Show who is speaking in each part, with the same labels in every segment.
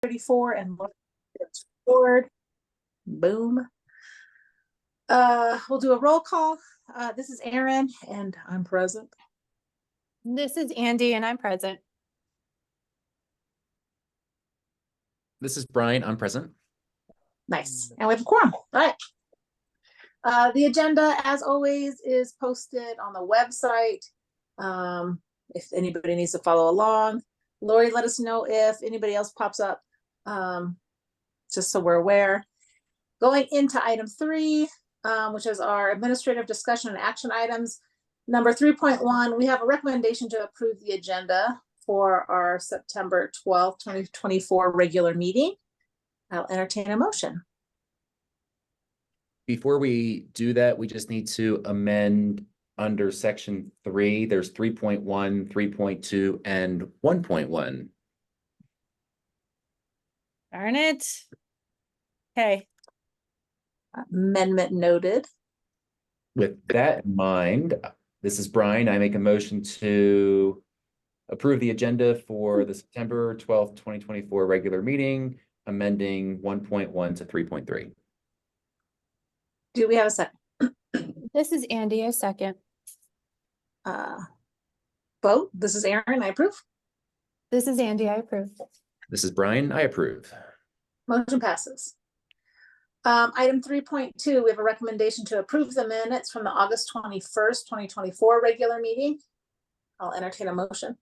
Speaker 1: 34 and forward. Boom. We'll do a roll call. This is Erin and I'm present.
Speaker 2: This is Andy and I'm present.
Speaker 3: This is Brian, I'm present.
Speaker 1: Nice. And we have a quorum. All right. The agenda, as always, is posted on the website. If anybody needs to follow along, Lori, let us know if anybody else pops up, just so we're aware. Going into item 3, which is our administrative discussion and action items. Number 3.1, we have a recommendation to approve the agenda for our September 12th, 2024 regular meeting. I'll entertain a motion.
Speaker 3: Before we do that, we just need to amend under section 3. There's 3.1, 3.2, and 1.1.
Speaker 2: Darn it. Okay.
Speaker 1: Amendment noted.
Speaker 3: With that in mind, this is Brian. I make a motion to approve the agenda for the September 12th, 2024 regular meeting, amending 1.1 to 3.3.
Speaker 1: Do we have a second?
Speaker 2: This is Andy, a second.
Speaker 1: Vote. This is Erin, I approve.
Speaker 2: This is Andy, I approve.
Speaker 3: This is Brian, I approve.
Speaker 1: Motion passes. Item 3.2, we have a recommendation to approve the minutes from the August 21st, 2024 regular meeting. I'll entertain a motion.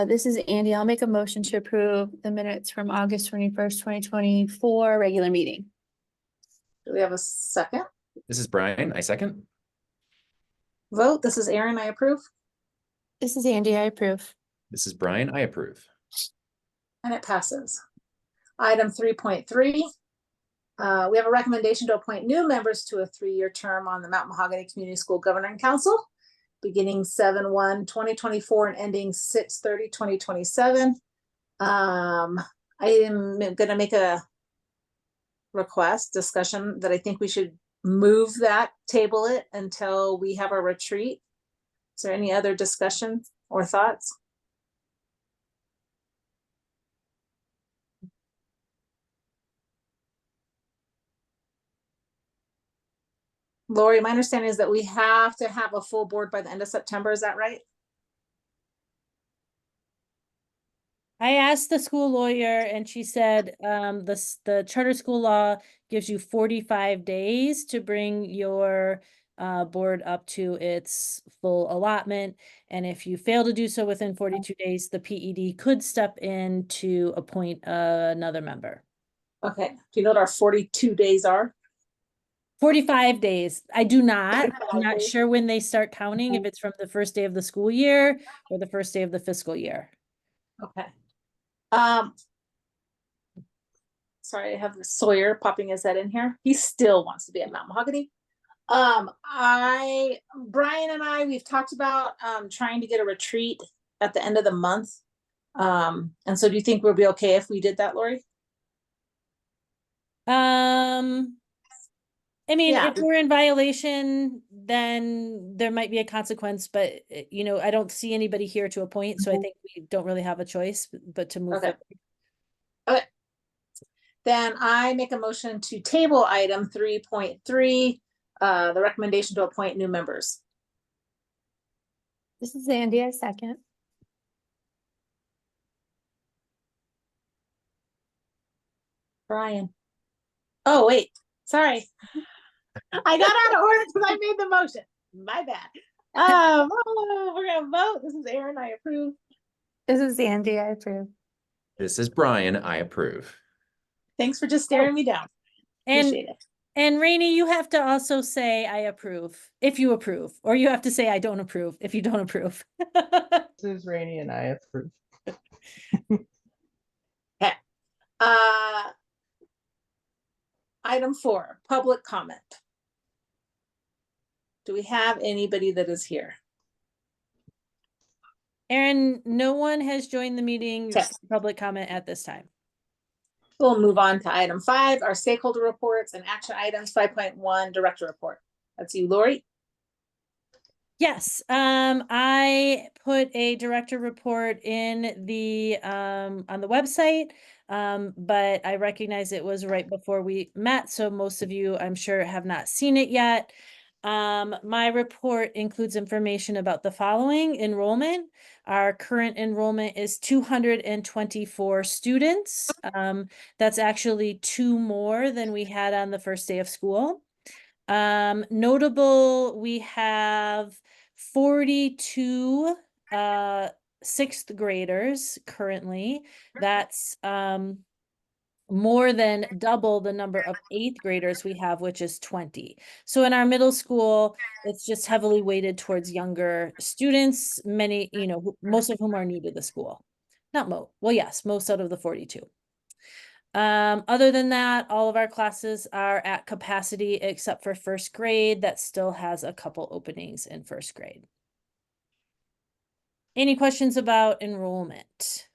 Speaker 2: This is Andy. I'll make a motion to approve the minutes from August 21st, 2024 regular meeting.
Speaker 1: Do we have a second?
Speaker 3: This is Brian, I second.
Speaker 1: Vote. This is Erin, I approve.
Speaker 2: This is Andy, I approve.
Speaker 3: This is Brian, I approve.
Speaker 1: And it passes. Item 3.3, we have a recommendation to appoint new members to a 3-year term on the Mount Mahogany Community School Governing Council, beginning 7/1/2024 and ending 6/30/2027. I am going to make a request discussion that I think we should move that, table it until we have a retreat. Is there any other discussion or thoughts? Lori, my understanding is that we have to have a full board by the end of September. Is that right?
Speaker 4: I asked the school lawyer and she said the charter school law gives you 45 days to bring your board up to its full allotment. And if you fail to do so within 42 days, the PED could step in to appoint another member.
Speaker 1: Okay. Do you know what our 42 days are?
Speaker 4: 45 days. I do not. I'm not sure when they start counting, if it's from the first day of the school year or the first day of the fiscal year.
Speaker 1: Okay. Sorry, I have Sawyer popping his head in here. He still wants to be at Mount Mahogany. Brian and I, we've talked about trying to get a retreat at the end of the month. And so do you think we'll be okay if we did that, Lori?
Speaker 4: I mean,
Speaker 1: Yeah.
Speaker 4: if we're in violation, then there might be a consequence, but you know, I don't see anybody here to appoint, so I think we don't really have a choice but to move
Speaker 1: Okay.
Speaker 4: it.
Speaker 1: Okay. Then I make a motion to table item 3.3, the recommendation to appoint new members.
Speaker 2: This is Andy, a second.
Speaker 1: Brian. Oh, wait, sorry. I got out of order because I made the motion. My bad. We're gonna vote. This is Erin, I approve.
Speaker 2: This is Andy, I approve.
Speaker 3: This is Brian, I approve.
Speaker 1: Thanks for just staring me down. Appreciate it.
Speaker 4: And Rainey, you have to also say I approve if you approve, or you have to say I don't approve if you don't approve.
Speaker 5: This is Rainey and I approve.
Speaker 1: Okay. Item 4, public comment. Do we have anybody that is here?
Speaker 4: Erin, no one has joined the meeting
Speaker 1: Okay.
Speaker 4: for public comment at this time.
Speaker 1: We'll move on to item 5, our stakeholder reports and action items. 5.1, director report. That's you, Lori.
Speaker 4: Yes, I put a director report in the on the website. But I recognize it was right before we met, so most of you, I'm sure, have not seen it yet. My report includes information about the following: enrollment. Our current enrollment is 224 students. That's actually 2 more than we had on the first day of school. Notable, we have 42 sixth graders currently. That's more than double the number of eighth graders we have, which is 20. So in our middle school, it's just heavily weighted towards younger students, many, most of whom are new to the school. Not well, yes, most out of the 42. Other than that, all of our classes are at capacity except for first grade. That still has a couple openings in first grade. Any questions about enrollment?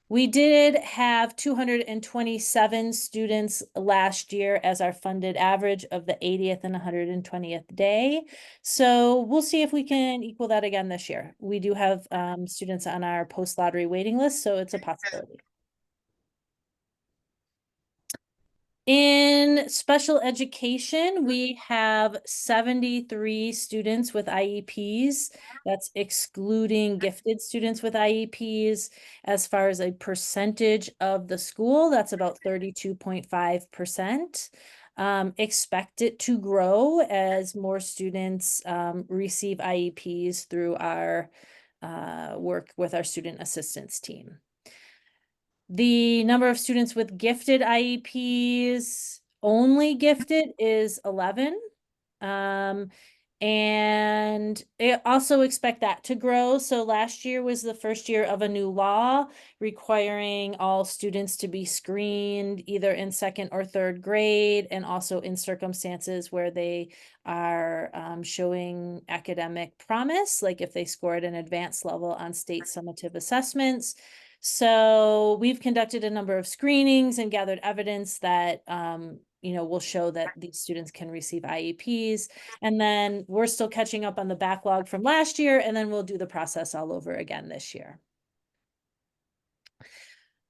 Speaker 4: We did have 227 students last year as our funded average of the 80th and 120th day. So we'll see if we can equal that again this year. We do have students on our post-lottery waiting list, so it's a possibility. In special education, we have 73 students with IEPs. That's excluding gifted students with IEPs. As far as a percentage of the school, that's about 32.5%. Expect it to grow as more students receive IEPs through our work with our student assistance team. The number of students with gifted IEPs, only gifted, is 11. And I also expect that to grow. So last year was the first year of a new law requiring all students to be screened either in second or third grade, and also in circumstances where they are showing academic promise, like if they scored an advanced level on state summative assessments. So we've conducted a number of screenings and gathered evidence that will show that these students can receive IEPs. And then we're still catching up on the backlog from last year, and then we'll do the process all over again this year.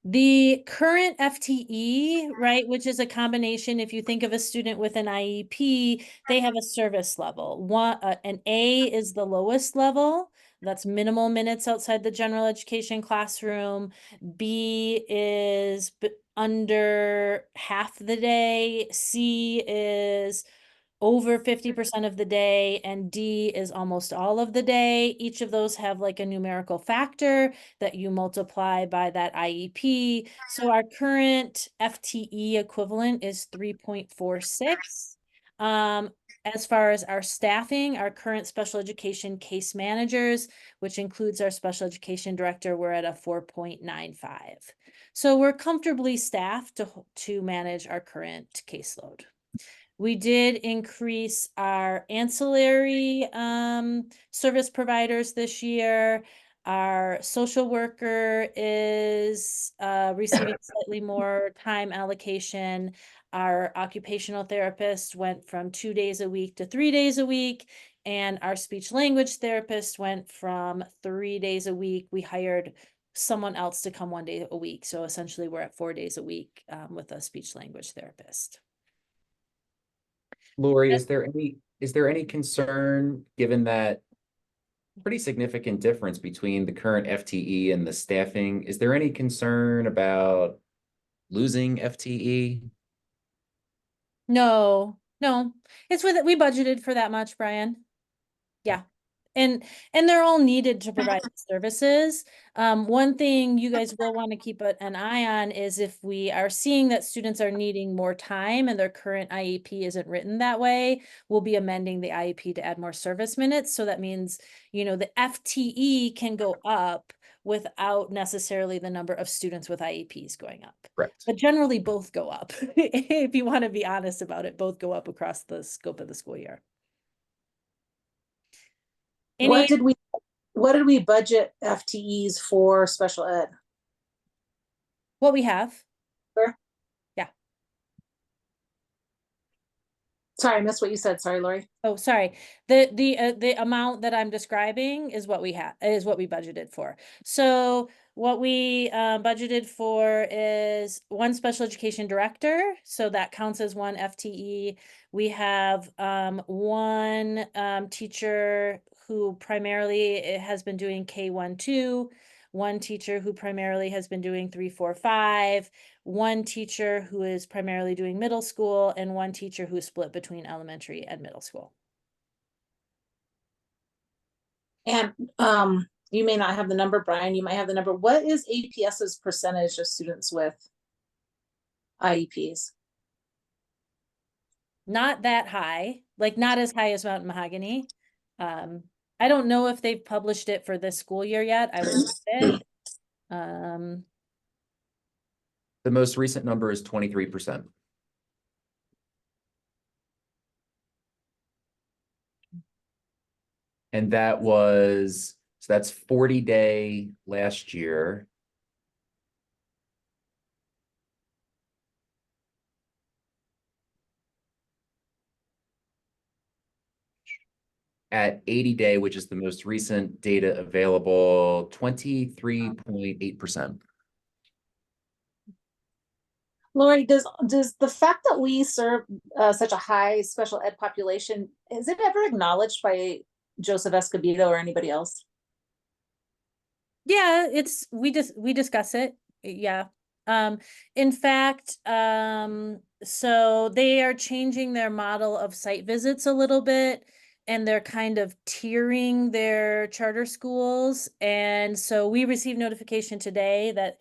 Speaker 4: The current FTE, right, which is a combination, if you think of a student with an IEP, they have a service level. An A is the lowest level. That's minimal minutes outside the general education classroom. B is under half the day. C is over 50% of the day, and D is almost all of the day. Each of those have like a numerical factor that you multiply by that IEP. So our current FTE equivalent is 3.46. As far as our staffing, our current special education case managers, which includes our special education director, we're at a 4.95. So we're comfortably staffed to manage our current caseload. We did increase our ancillary service providers this year. Our social worker is receiving slightly more time allocation. Our occupational therapist went from 2 days a week to 3 days a week. And our speech language therapist went from 3 days a week. We hired someone else to come 1 day a week. So essentially we're at 4 days a week with a speech language therapist.
Speaker 3: Lori, is there any concern, given that pretty significant difference between the current FTE and the staffing? Is there any concern about losing FTE?
Speaker 4: No, it's with it. We budgeted for that much, Brian. Yeah. And they're all needed to provide services. One thing you guys will want to keep an eye on is if we are seeing that students are needing more time and their current IEP isn't written that way, we'll be amending the IEP to add more service minutes. So that means, the FTE can go up without necessarily the number of students with IEPs going up.
Speaker 3: Correct.
Speaker 4: But generally both go up. If you want to be honest about it, both go up across the scope of the school year.
Speaker 1: What did we budget FTEs for special ed?
Speaker 4: What we have.
Speaker 1: Sure.
Speaker 4: Yeah.
Speaker 1: Sorry, I missed what you said. Sorry, Lori.
Speaker 4: Oh, sorry. The amount that I'm describing is what we budgeted for. So what we budgeted for is one special education director. So that counts as one FTE. We have one teacher who primarily has been doing K-1-2, one teacher who primarily has been doing 3-4-5, one teacher who is primarily doing middle school, and one teacher who's split between elementary and middle school.
Speaker 1: And you may not have the number, Brian, you might have the number. What is APS's percentage of students with IEPs?
Speaker 4: Not that high, like not as high as Mountain Mahogany. I don't know if they've published it for this school year yet. I will look at it.
Speaker 3: The most recent number is 23%. And that was, so that's 40-day last year. At 80-day, which is the most recent data available, 23.8%.
Speaker 1: Lori, does the fact that we serve such a high special ed population, is it ever acknowledged by Joseph Escobedo or anybody else?
Speaker 4: Yeah, we discuss it. Yeah. In fact, so they are changing their model of site visits a little bit, and they're kind of tiering their charter schools. And so we received notification today that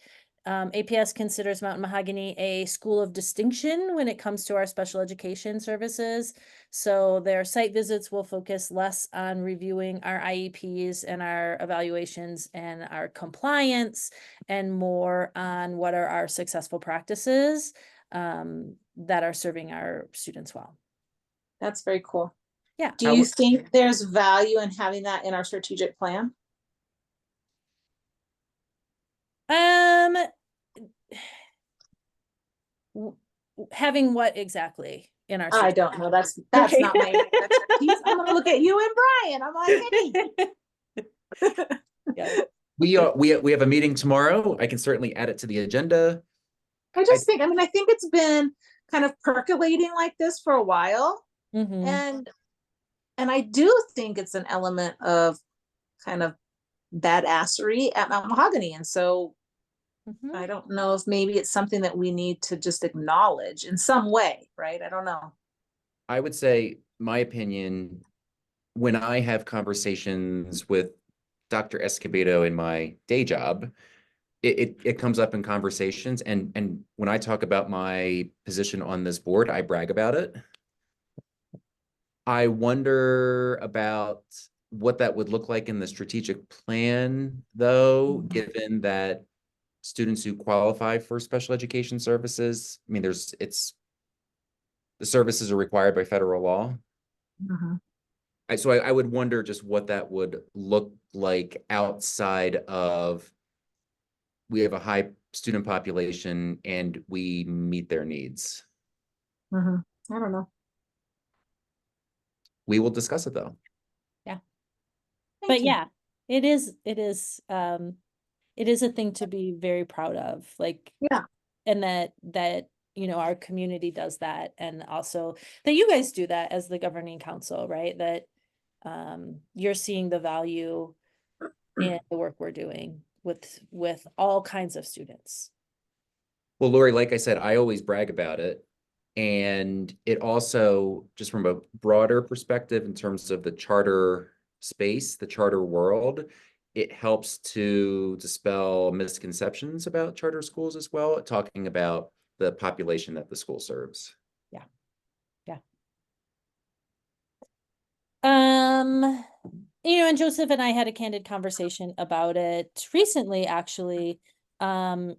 Speaker 4: APS considers Mountain Mahogany a school of distinction when it comes to our special education services. So their site visits will focus less on reviewing our IEPs and our evaluations and our compliance, and more on what are our successful practices that are serving our students well.
Speaker 1: That's very cool.
Speaker 4: Yeah.
Speaker 1: Do you think there's value in having that in our strategic plan?
Speaker 4: Having what exactly in our
Speaker 1: I
Speaker 4: strategic
Speaker 1: don't know. That's
Speaker 4: Okay.
Speaker 1: not my expertise. I'm gonna look at you and Brian. I'm like, hey.
Speaker 4: Yeah.
Speaker 3: We have a meeting tomorrow. I can certainly add it to the agenda.
Speaker 1: I just think, I mean, I think it's been kind of percolating like this for a while.
Speaker 4: Mhm.
Speaker 1: And I do think it's an element of kind of badassery at Mount Mahogany. And so
Speaker 4: Mhm.
Speaker 1: I don't know if maybe it's something that we need to just acknowledge in some way, right? I don't know.
Speaker 3: I would say, my opinion, when I have conversations with Dr. Escobedo in my day job, it comes up in conversations. And when I talk about my position on this board, I brag about it. I wonder about what that would look like in the strategic plan, though, given that students who qualify for special education services, I mean, the services are required by federal law.
Speaker 1: Mhm.
Speaker 3: So I would wonder just what that would look like outside of, we have a high student population and we meet their needs.
Speaker 1: I don't know.
Speaker 3: We will discuss it though.
Speaker 4: But yeah, it is a thing to be very proud of, like,
Speaker 1: Yeah.
Speaker 4: and that our community does that, and also that you guys do that as the governing council, right? That you're seeing the value in the work we're doing with all kinds of students.
Speaker 3: Well, Lori, like I said, I always brag about it. And it also, just from a broader perspective in terms of the charter space, the charter world, it helps to dispel misconceptions about charter schools as well, talking about the population that the school serves.
Speaker 4: Yeah. And Joseph and I had a candid conversation about it recently, actually. In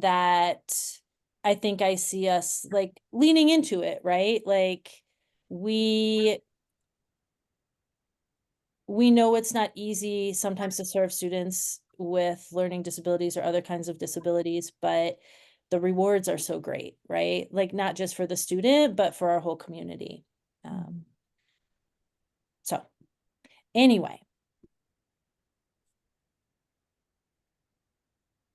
Speaker 4: that I think I see us like leaning into it, right? Like we know it's not easy sometimes to serve students with learning disabilities or other kinds of disabilities, but the rewards are so great, right? Like not just for the student, but for our whole community. So anyway.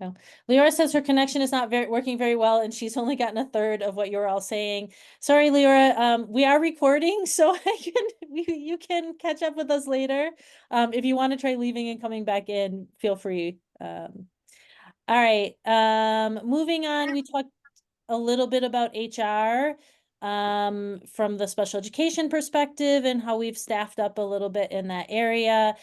Speaker 4: No. Leora says her connection is not working very well, and she's only gotten a third of what you're all saying. Sorry, Leora. We are recording, so you can catch up with us later. If you want to try leaving and coming back in, feel free. All right. Moving on, we talked a little bit about HR from the special education perspective and how we've staffed up a little bit in that area.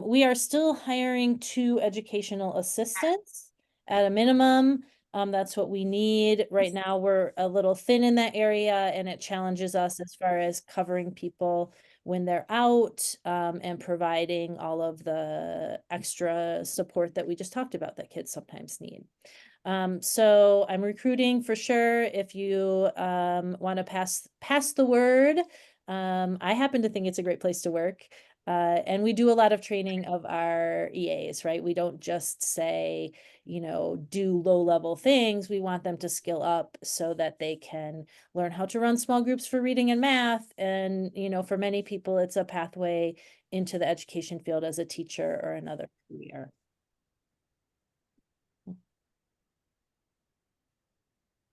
Speaker 4: We are still hiring 2 educational assistants at a minimum. That's what we need. Right now, we're a little thin in that area, and it challenges us as far as covering people when they're out and providing all of the extra support that we just talked about that kids sometimes need. So I'm recruiting for sure. If you want to pass the word, I happen to think it's a great place to work. And we do a lot of training of our EAs, right? We don't just say, do low level things. We want them to skill up so that they can learn how to run small groups for reading and math. And, for many people, it's a pathway into the education field as a teacher or another career.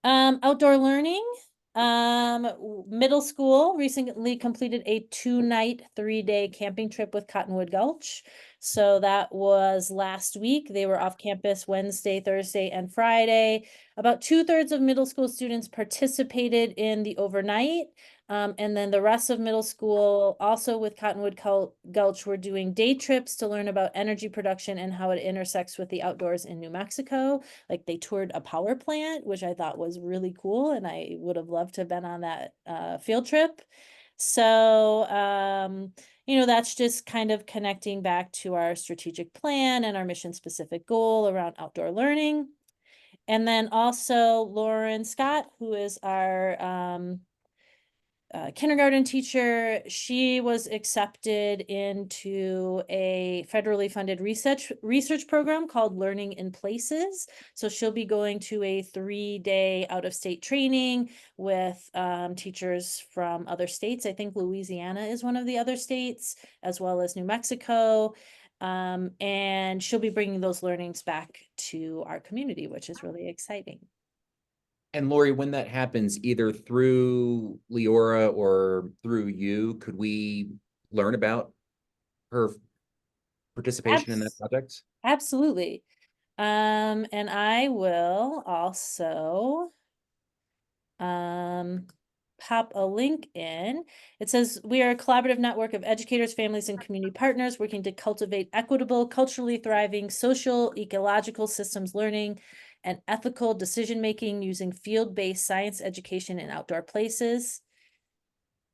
Speaker 4: Outdoor learning. Middle school recently completed a 2-night, 3-day camping trip with Cottonwood Gulch. So that was last week. They were off campus Wednesday, Thursday, and Friday. About 2/3 of middle school students participated in the overnight. And then the rest of middle school, also with Cottonwood Gulch, were doing day trips to learn about energy production and how it intersects with the outdoors in New Mexico. Like they toured a power plant, which I thought was really cool. And I would have loved to have been on that field trip. So, that's just kind of connecting back to our strategic plan and our mission specific goal around outdoor learning. And then also Lauren Scott, who is our kindergarten teacher, she was accepted into a federally funded research program called Learning in Places. So she'll be going to a 3-day out-of-state training with teachers from other states. I think Louisiana is one of the other states, as well as New Mexico. And she'll be bringing those learnings back to our community, which is really exciting.
Speaker 3: And Lori, when that happens, either through Leora or through you, could we learn about her participation in that project?
Speaker 4: Absolutely. And I will also pop a link in. It says, we are a collaborative network of educators, families, and community partners working to cultivate equitable, culturally thriving, social, ecological systems learning and ethical decision-making using field-based science education in outdoor places,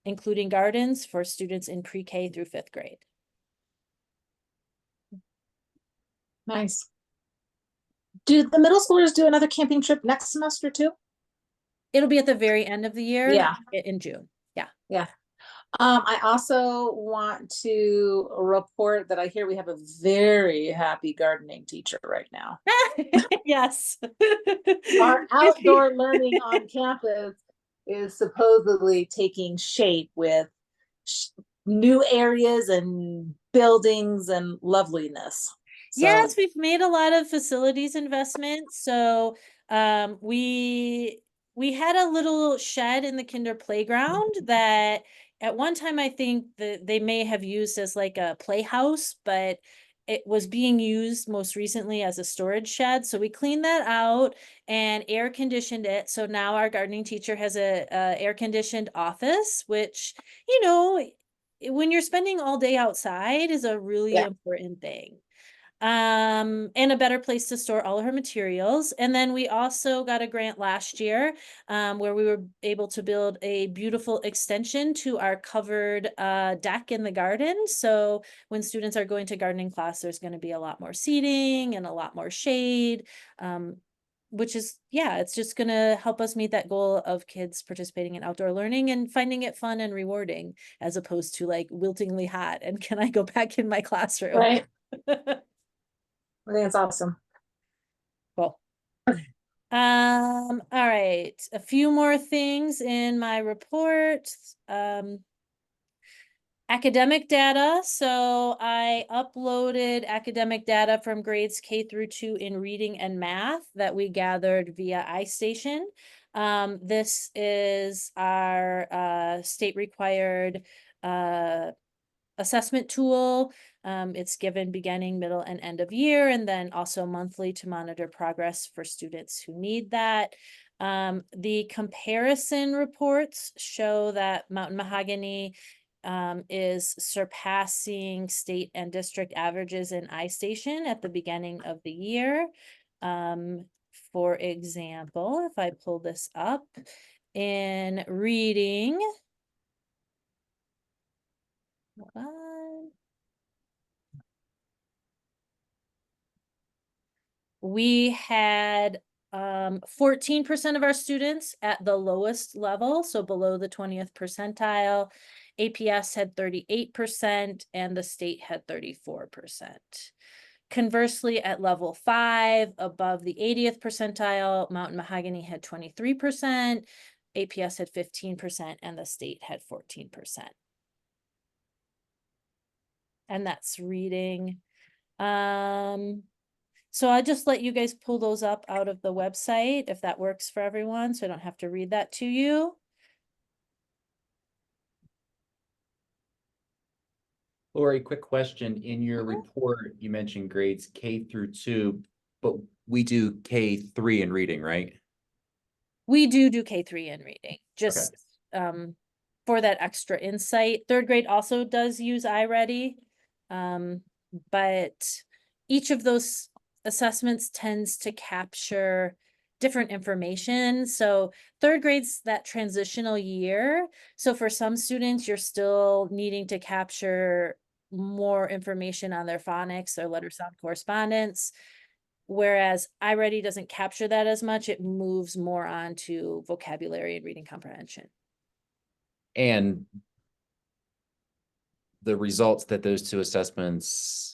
Speaker 4: including gardens for students in pre-K through 5th grade.
Speaker 1: Nice. Do the middle schoolers do another camping trip next semester too?
Speaker 4: It'll be at the very end of the year.
Speaker 1: Yeah.
Speaker 4: In June.
Speaker 1: Yeah. I also want to report that I hear we have a very happy gardening teacher right now.
Speaker 4: Yes.
Speaker 1: Our outdoor learning on campus is supposedly taking shape with new areas and buildings and loveliness. So,
Speaker 4: yes, we've made a lot of facilities investments. So we had a little shed in the kinder playground that at one time I think that they may have used as like a playhouse, but it was being used most recently as a storage shed. So we cleaned that out and air conditioned it. So now our gardening teacher has a air conditioned office, which, when you're spending all day outside is a really important thing. And a better place to store all of her materials. And then we also got a grant last year where we were able to build a beautiful extension to our covered deck in the garden. So when students are going to gardening class, there's going to be a lot more seating and a lot more shade, which is, it's just going to help us meet that goal of kids participating in outdoor learning and finding it fun and rewarding, as opposed to like wiltingly hot and can I go back in my classroom?
Speaker 1: right. I think it's awesome.
Speaker 4: Cool. All right, a few more things in my report. Academic data. So I uploaded academic data from grades K-2 in reading and math that we gathered via iStation. This is our state required assessment tool. It's given beginning, middle, and end of year, and then also monthly to monitor progress for students who need that. The comparison reports show that Mountain Mahogany is surpassing state and district averages in iStation at the beginning of the year. For example, if I pull this up in reading, hold on. We had 14% of our students at the lowest level, so below the 20th percentile. APS had 38% and the state had 34%. Conversely, at level 5, above the 80th percentile, Mountain Mahogany had 23%, APS had 15%, and the state had 14%. And that's reading. So I'll just let you guys pull those up out of the website if that works for everyone, so I don't have to read that to you.
Speaker 3: Lori, quick question. In your report, you mentioned grades K-2, but we do K-3 in reading, right?
Speaker 4: We do K-3 in reading, just for that extra insight. Third grade also does use iReady, but each of those assessments tends to capture different information. So third grade's that transitional year. So for some students, you're still needing to capture more information on their phonics, their letter sound correspondence. Whereas iReady doesn't capture that as much, it moves more on to vocabulary and reading comprehension.
Speaker 3: And the results that those two assessments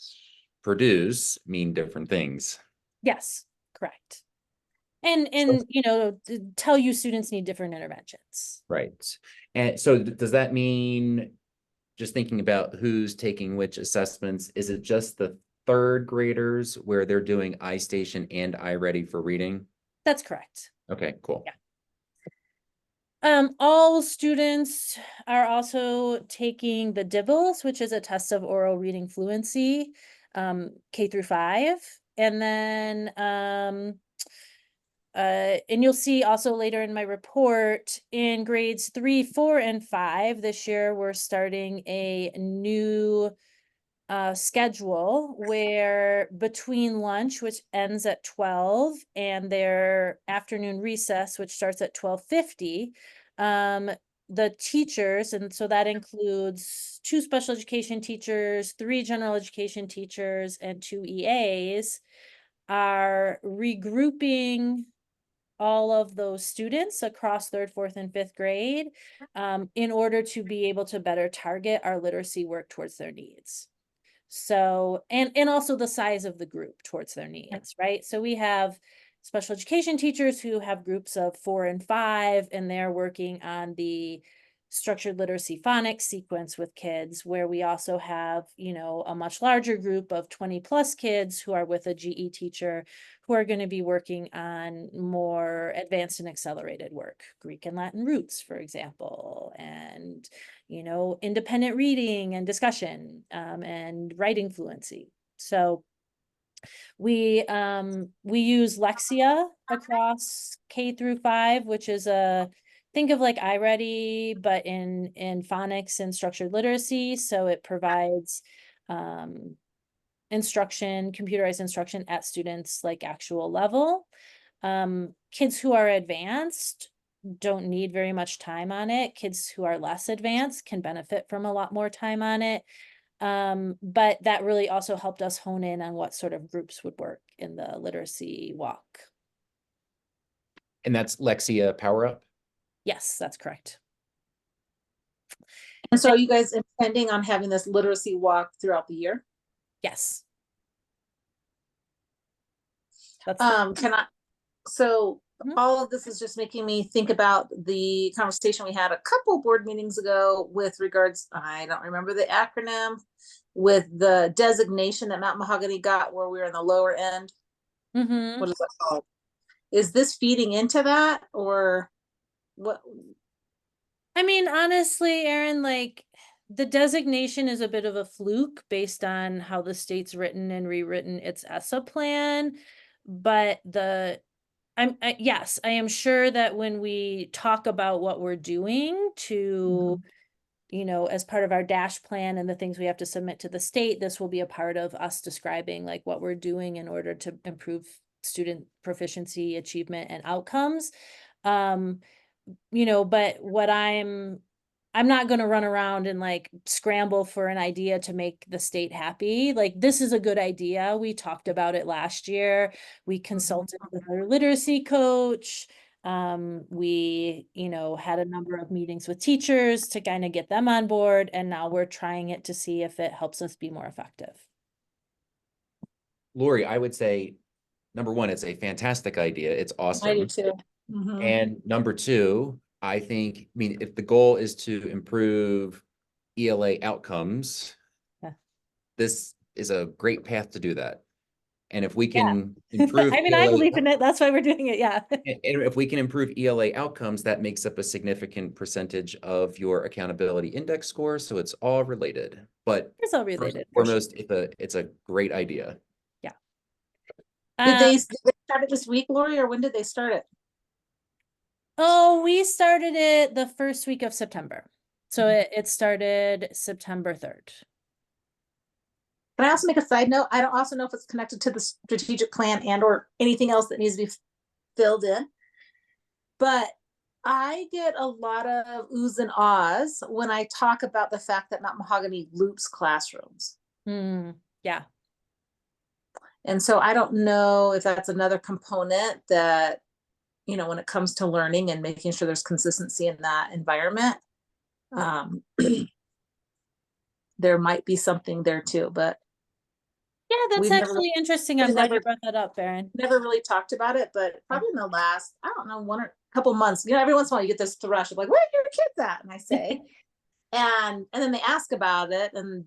Speaker 3: produce mean different things.
Speaker 4: Yes, correct. And you know, tell you students need different interventions.
Speaker 3: Right. And so does that mean, just thinking about who's taking which assessments, is it just the third graders where they're doing iStation and iReady for reading?
Speaker 4: That's correct.
Speaker 3: Okay, cool.
Speaker 4: Yeah. All students are also taking the DIBELS, which is a test of oral reading fluency, K-5. And then, and you'll see also later in my report, in grades 3, 4, and 5 this year, we're starting a new schedule where between lunch, which ends at 12, and their afternoon recess, which starts at 12:50, the teachers, and so that includes 2 special education teachers, 3 general education teachers, and 2 EAs, are regrouping all of those students across 3rd, 4th, and 5th grade in order to be able to better target our literacy work towards their needs. So, and also the size of the group towards their needs, right? So we have special education teachers who have groups of 4 and 5, and they're working on the structured literacy phonics sequence with kids, where we also have, you know, a much larger group of 20+ kids who are with a GE teacher who are going to be working on more advanced and accelerated work, Greek and Latin roots, for example, and, you know, independent reading and discussion, and writing fluency. So we use Lexia across K-5, which is think of like iReady, but in phonics and structured literacy. So it provides instruction, computerized instruction at students like actual level. Kids who are advanced don't need very much time on it. Kids who are less advanced can benefit from a lot more time on it. But that really also helped us hone in on what sort of groups would work in the literacy walk.
Speaker 3: And that's Lexia Power Up?
Speaker 4: Yes, that's correct.
Speaker 1: And so are you guys intending on having this literacy walk throughout the year?
Speaker 4: Yes. That's
Speaker 1: So all of this is just making me think about the conversation we had a couple board meetings ago with regards, I don't remember the acronym, with the designation that Mount Mahogany got where we were in the lower end.
Speaker 4: Mm-hmm.
Speaker 1: What is that called? Is this feeding into that, or what?
Speaker 4: I mean, honestly, Erin, like the designation is a bit of a fluke based on how the state's written and rewritten its ESSA plan. But yes, I am sure that when we talk about what we're doing to, as part of our DASH plan and the things we have to submit to the state, this will be a part of us describing like what we're doing in order to improve student proficiency, achievement, and outcomes. But what I'm not going to run around and like scramble for an idea to make the state happy. Like, this is a good idea. We talked about it last year. We consulted with our literacy coach. We, had a number of meetings with teachers to kind of get them on board. And now we're trying it to see if it helps us be more effective.
Speaker 3: Lori, I would say, number one, it's a fantastic idea. It's awesome.
Speaker 1: I do too.
Speaker 3: And number two, I mean, if the goal is to improve ELA outcomes, this is a great path to do that. And if we can improve,
Speaker 4: I mean, I believe in it. That's why we're doing it. Yeah.
Speaker 3: And if we can improve ELA outcomes, that makes up a significant percentage of your accountability index score. So it's all related. But
Speaker 4: it's all related.
Speaker 3: Foremost, it's a great idea.
Speaker 4: Yeah.
Speaker 1: Did they start it this week, Lori, or when did they start it?
Speaker 4: Oh, we started it the first week of September. So it started September 3rd.
Speaker 1: Can I also make a side note? I don't also know if it's connected to the strategic plan and or anything else that needs to be filled in. But I get a lot of oohs and ahs when I talk about the fact that Mount Mahogany loops classrooms.
Speaker 4: Yeah.
Speaker 1: And so I don't know if that's another component that, when it comes to learning and making sure there's consistency in that environment, there might be something there too, but
Speaker 4: yeah, that's actually interesting. I'm glad you brought that up, Erin.
Speaker 1: Never really talked about it, but probably in the last, I don't know, one or couple months, every once in a while you get this thrush of like, where are your kids at? And I say, and then they ask about it, and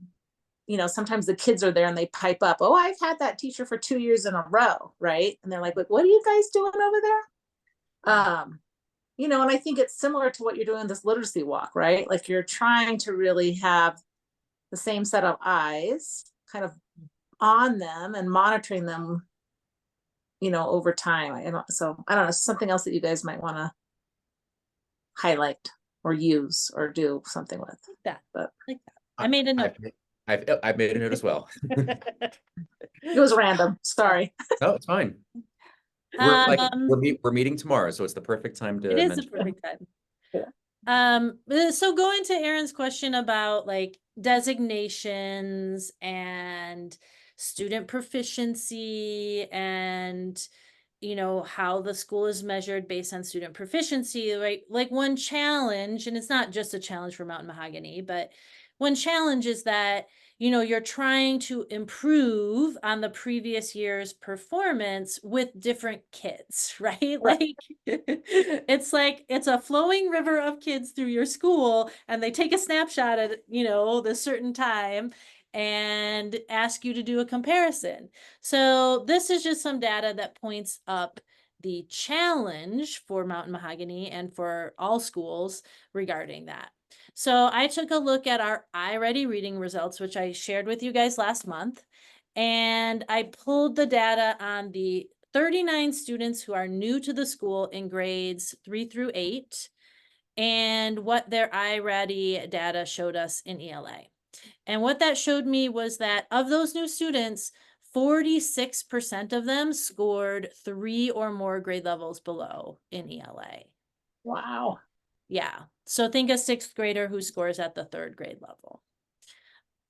Speaker 1: sometimes the kids are there and they pipe up, oh, I've had that teacher for 2 years in a row, right? And they're like, what are you guys doing over there? And I think it's similar to what you're doing this literacy walk, right? Like you're trying to really have the same set of eyes kind of on them and monitoring them, over time. I don't know, something else that you guys might want to highlight or use or do something with
Speaker 4: that.
Speaker 1: But
Speaker 4: I made a note.
Speaker 3: I've made a note as well.
Speaker 1: It was random. Sorry.
Speaker 3: No, it's fine. We're meeting tomorrow, so it's the perfect time to.
Speaker 4: It is the perfect time. Yeah. So going to Erin's question about like designations and student proficiency and how the school is measured based on student proficiency, right? Like one challenge, and it's not just a challenge for Mountain Mahogany, but one challenge is that you're trying to improve on the previous year's performance with different kids, right? Like it's a flowing river of kids through your school, and they take a snapshot at the certain time and ask you to do a comparison. So this is just some data that points up the challenge for Mountain Mahogany and for all schools regarding that. So I took a look at our iReady reading results, which I shared with you guys last month, and I pulled the data on the 39 students who are new to the school in grades 3 through 8, and what their iReady data showed us in ELA. And what that showed me was that of those new students, 46% of them scored 3 or more grade levels below in ELA.
Speaker 1: Wow.
Speaker 4: Yeah. So think a 6th grader who scores at the 3rd grade level.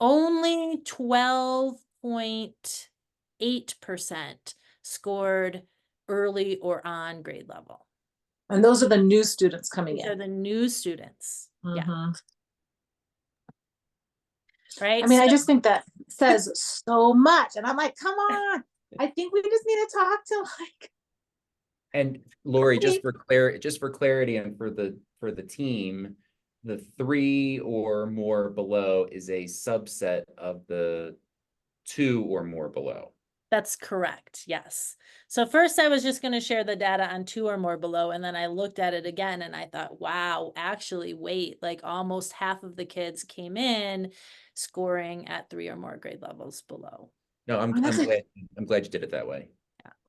Speaker 4: Only 12.8% scored early or on grade level.
Speaker 1: And those are the new students coming in.
Speaker 4: Those are the new students. Yeah. Right.
Speaker 1: I mean, I just think that says so much. And I'm like, come on. I think we just need to talk to
Speaker 3: And Lori,
Speaker 1: Okay.
Speaker 3: just for clarity and for the team, the 3 or more below is a subset of the 2 or more below.
Speaker 4: That's correct. Yes. So first I was just going to share the data on 2 or more below, and then I looked at it again and I thought, wow, actually, wait, like almost half of the kids came in scoring at 3 or more grade levels below.
Speaker 3: No, I'm glad you did it that way.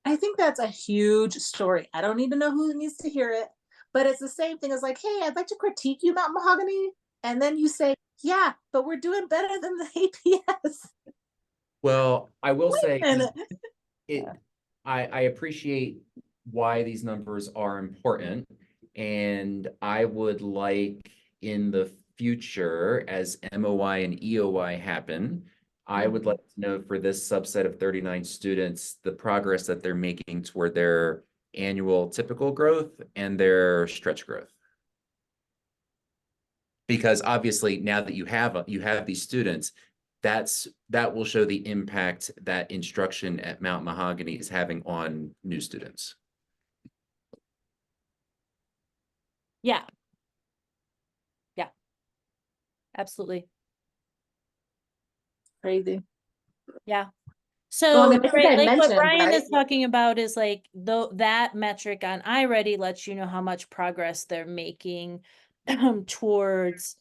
Speaker 1: I think that's a huge story. I don't even know who needs to hear it, but it's the same thing as like, hey, I'd like to critique you, Mount Mahogany. And then you say, yeah, but we're doing better than the APS.
Speaker 3: Well, I will say
Speaker 1: And
Speaker 3: I appreciate why these numbers are important. And I would like in the future, as MOI and EOI happen, I would like to know for this subset of 39 students, the progress that they're making toward their annual typical growth and their stretch growth. Because obviously now that you have these students, that will show the impact that instruction at Mount Mahogany is having on new students.
Speaker 4: Yeah. Yeah. Absolutely.
Speaker 1: crazy.
Speaker 4: Yeah. So,
Speaker 1: Well, I mean, I think
Speaker 4: right,
Speaker 1: I
Speaker 4: like what
Speaker 1: mentioned,
Speaker 4: Brian
Speaker 1: right?
Speaker 4: is talking about is like that metric on iReady lets you know how much progress they're making towards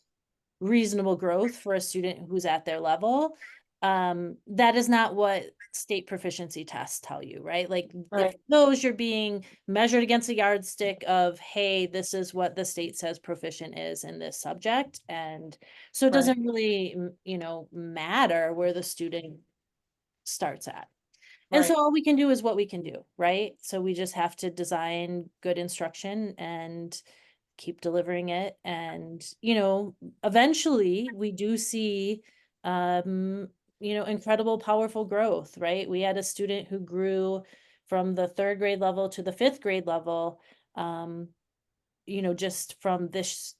Speaker 4: reasonable growth for a student who's at their level. That is not what state proficiency tests tell you, right? Like
Speaker 1: Right.
Speaker 4: if those you're being measured against a yardstick of, hey, this is what the state says proficient is in this subject. And so it
Speaker 1: Right.
Speaker 4: doesn't really, matter where the student starts at. And so
Speaker 1: Right.
Speaker 4: all we can do is what we can do, right? So we just have to design good instruction and keep delivering it. And, eventually we do see, incredible, powerful growth, right? We had a student who grew from the 3rd grade level to the 5th grade level, just from this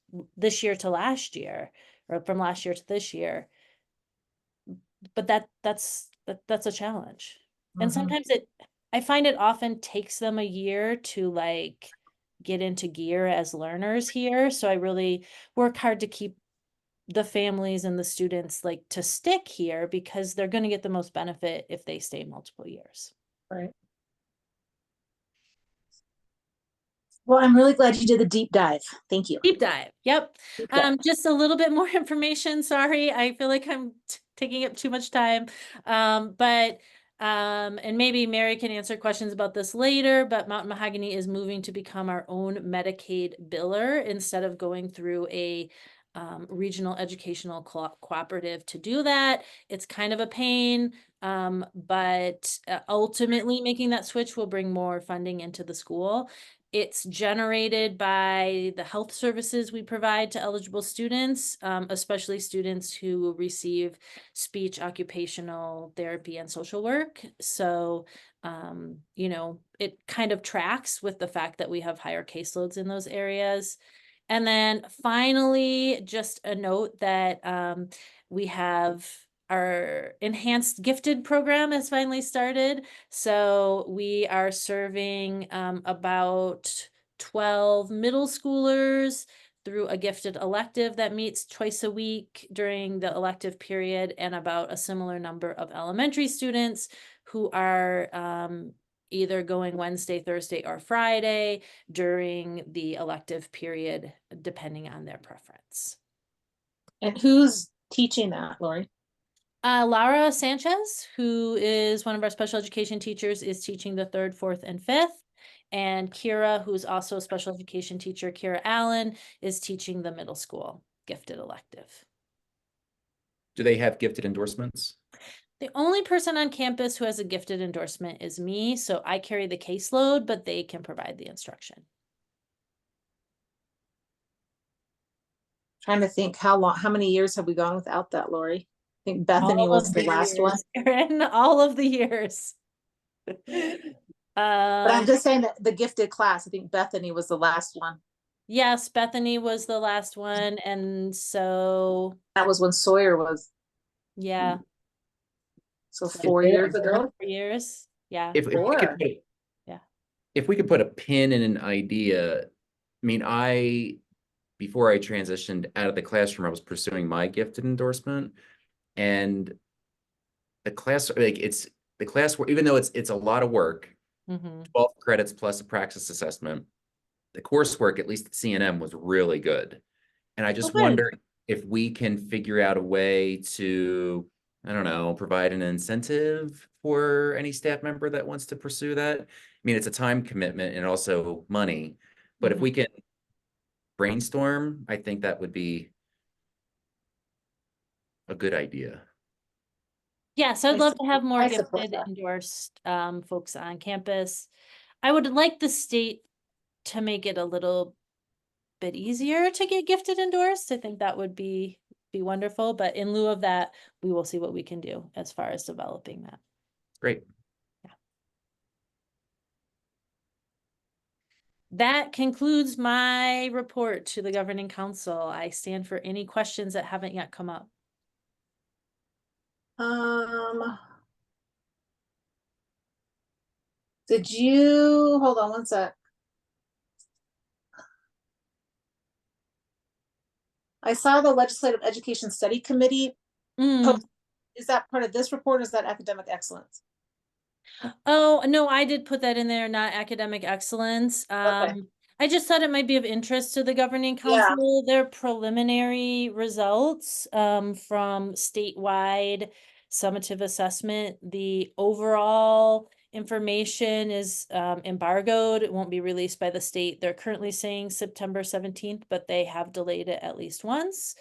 Speaker 4: year to last year, or from last year to this year. But that's a challenge. And sometimes I find it often takes them a year to like get into gear as learners here. So I really work hard to keep the families and the students like to stick here because they're going to get the most benefit if they stay multiple years.
Speaker 1: Right. Well, I'm really glad you did the deep dive. Thank you.
Speaker 4: Deep dive. Yep.
Speaker 1: Deep dive.
Speaker 4: Just a little bit more information. Sorry. I feel like I'm taking up too much time. And maybe Mary can answer questions about this later, but Mountain Mahogany is moving to become our own Medicaid biller instead of going through a regional educational cooperative to do that. It's kind of a pain, but ultimately making that switch will bring more funding into the school. It's generated by the health services we provide to eligible students, especially students who receive speech, occupational therapy, and social work. So, it kind of tracks with the fact that we have higher caseloads in those areas. And then finally, just a note that we have our enhanced gifted program has finally started. So we are serving about 12 middle schoolers through a gifted elective that meets twice a week during the elective period, and about a similar number of elementary students who are either going Wednesday, Thursday, or Friday during the elective period, depending on their preference.
Speaker 1: And who's teaching that, Lori?
Speaker 4: Laura Sanchez, who is one of our special education teachers, is teaching the 3rd, 4th, and 5th. And Kira, who's also a special education teacher, Kira Allen, is teaching the middle school gifted elective.
Speaker 3: Do they have gifted endorsements?
Speaker 4: The only person on campus who has a gifted endorsement is me, so I carry the caseload, but they can provide the instruction.
Speaker 1: Trying to think how many years have we gone without that, Lori? I think Bethany
Speaker 4: All
Speaker 1: was
Speaker 4: of
Speaker 1: the last one.
Speaker 4: Erin, all of the years.
Speaker 1: But I'm just saying that the gifted class, I think Bethany was the last one.
Speaker 4: Yes, Bethany was the last one, and so
Speaker 1: That was when Sawyer was,
Speaker 4: yeah,
Speaker 1: so 4 years ago.
Speaker 4: 4 years. Yeah.
Speaker 3: If we could
Speaker 1: Four.
Speaker 3: put,
Speaker 4: Yeah.
Speaker 3: if we could put a pin in an idea, I mean, before I transitioned out of the classroom, I was pursuing my gifted endorsement, and the class, like the class work, even though it's a lot of work,
Speaker 4: Mhm.
Speaker 3: 12 credits plus a praxis assessment, the coursework, at least at CNM, was really good. And I just
Speaker 4: good.
Speaker 3: wonder if we can figure out a way to, I don't know, provide an incentive for any staff member that wants to pursue that. I mean, it's a time commitment and also money, but if we can brainstorm, I think that would be a good idea.
Speaker 4: Yes, I'd love to have more
Speaker 1: I support
Speaker 4: gifted
Speaker 1: that.
Speaker 4: endorsed folks on campus. I would like the state to make it a little bit easier to get gifted endorsed. I think that would be wonderful, but in lieu of that, we will see what we can do as far as developing that.
Speaker 3: Great.
Speaker 4: That concludes my report to the governing council. I stand for any questions that haven't yet come up.
Speaker 1: Did you, hold on one sec. I saw the Legislative Education Study Committee.
Speaker 4: Mm.
Speaker 1: Is that part of this report or is that academic excellence?
Speaker 4: Oh, no, I did put that in there, not academic excellence. I just thought it might be of interest to the governing
Speaker 1: Yeah.
Speaker 4: council. Their preliminary results from statewide summative assessment. The overall information is embargoed. It won't be released by the state. They're currently saying September 17th, but they have delayed it at least once.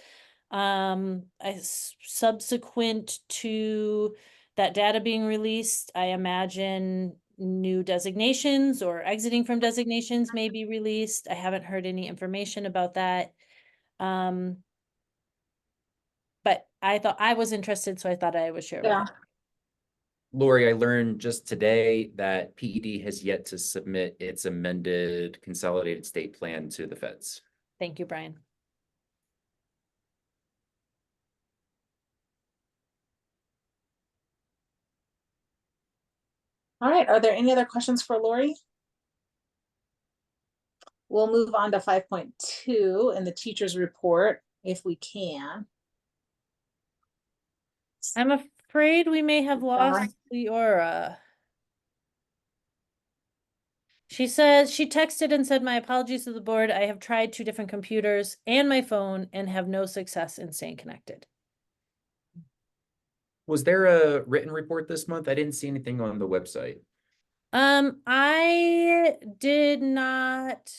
Speaker 4: Subsequent to that data being released, I imagine new designations or exiting from designations may be released. I haven't heard any information about that. But I thought I was interested, so I thought I would share with
Speaker 1: Yeah.
Speaker 4: you.
Speaker 3: Lori, I learned just today that PED has yet to submit its amended consolidated state plan to the feds.
Speaker 4: Thank you, Brian.
Speaker 1: All right, are there any other questions for Lori? We'll move on to 5.2 in the teacher's report, if we can.
Speaker 4: I'm afraid we may have lost Leora. She says, she texted and said, my apologies to the board. I have tried 2 different computers and my phone and have no success in staying connected.
Speaker 3: Was there a written report this month? I didn't see anything on the website.
Speaker 4: I did not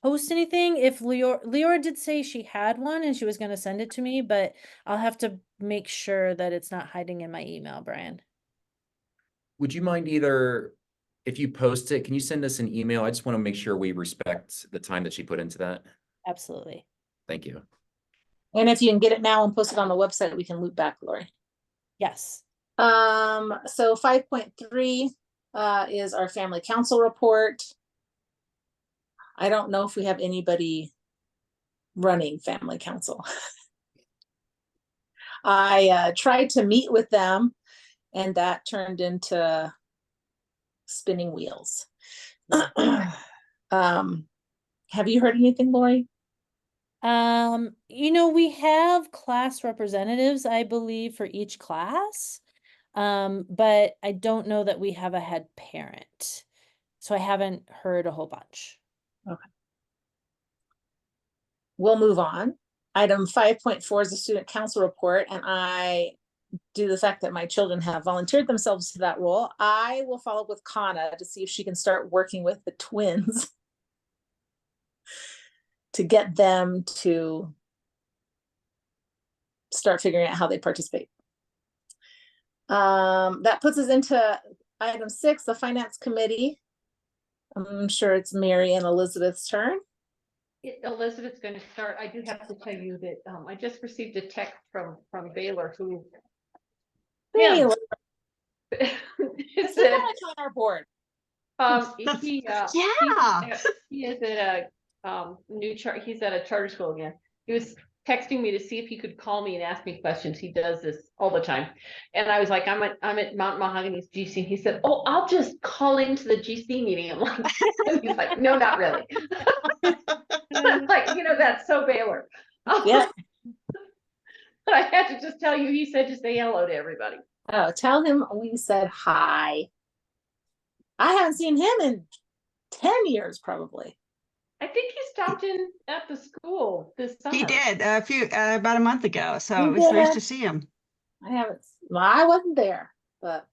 Speaker 4: post anything. If Leora did say she had one and she was going to send it to me, but I'll have to make sure that it's not hiding in my email, Brian.
Speaker 3: Would you mind either, if you post it, can you send us an email? I just want to make sure we respect the time that she put into that.
Speaker 4: Absolutely.
Speaker 3: Thank you.
Speaker 1: And if you can get it now and post it on the website, we can loop back, Lori.
Speaker 4: Yes.
Speaker 1: So 5.3 is our family council report. I don't know if we have anybody running family council. I tried to meet with them and that turned into spinning wheels. Have you heard anything, Lori?
Speaker 4: We have class representatives, I believe, for each class. But I don't know that we have a head parent. So I haven't heard a whole bunch.
Speaker 1: Okay. We'll move on. Item 5.4 is the student council report, and due to the fact that my children have volunteered themselves to that role, I will follow up with Kana to see if she can start working with the twins to get them to start figuring out how they participate. That puts us into item 6, the finance committee. I'm sure it's Mary and Elizabeth's turn.
Speaker 6: Elizabeth's going to start. I do have to tell you that I just received a text from Baylor who
Speaker 1: Hey,
Speaker 6: it
Speaker 1: said
Speaker 6: said
Speaker 1: on our board.
Speaker 6: he is at a new chart. He's at a charter school again. He was texting me to see if he could call me and ask me questions. He does this all the time. And I was like, I'm at Mount Mahogany's GC. And he said, oh, I'll just call into the GC meeting. I'm like, and he's like, no, not really. I'm like, that's so Baylor.
Speaker 1: Yeah.
Speaker 6: But I had to just tell you, he said to say hello to everybody.
Speaker 1: Oh, tell him we said hi. I haven't seen him in 10 years, probably.
Speaker 6: I think he stopped in at the school this summer.
Speaker 7: He did about a month ago, so
Speaker 1: He
Speaker 7: it was nice
Speaker 1: did?
Speaker 7: to see him.
Speaker 1: I wasn't there, but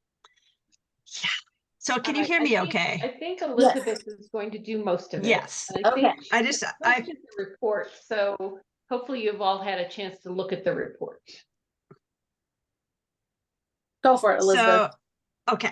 Speaker 7: Yeah. So can you hear
Speaker 6: I
Speaker 7: me
Speaker 6: think-
Speaker 7: okay?
Speaker 6: I think Elizabeth is going to do most of it.
Speaker 7: Yes.
Speaker 6: And I think
Speaker 1: Okay.
Speaker 7: I just,
Speaker 6: she posted the report, so hopefully you've all had a chance to look at the report.
Speaker 1: go for it, Elizabeth.
Speaker 7: So, okay.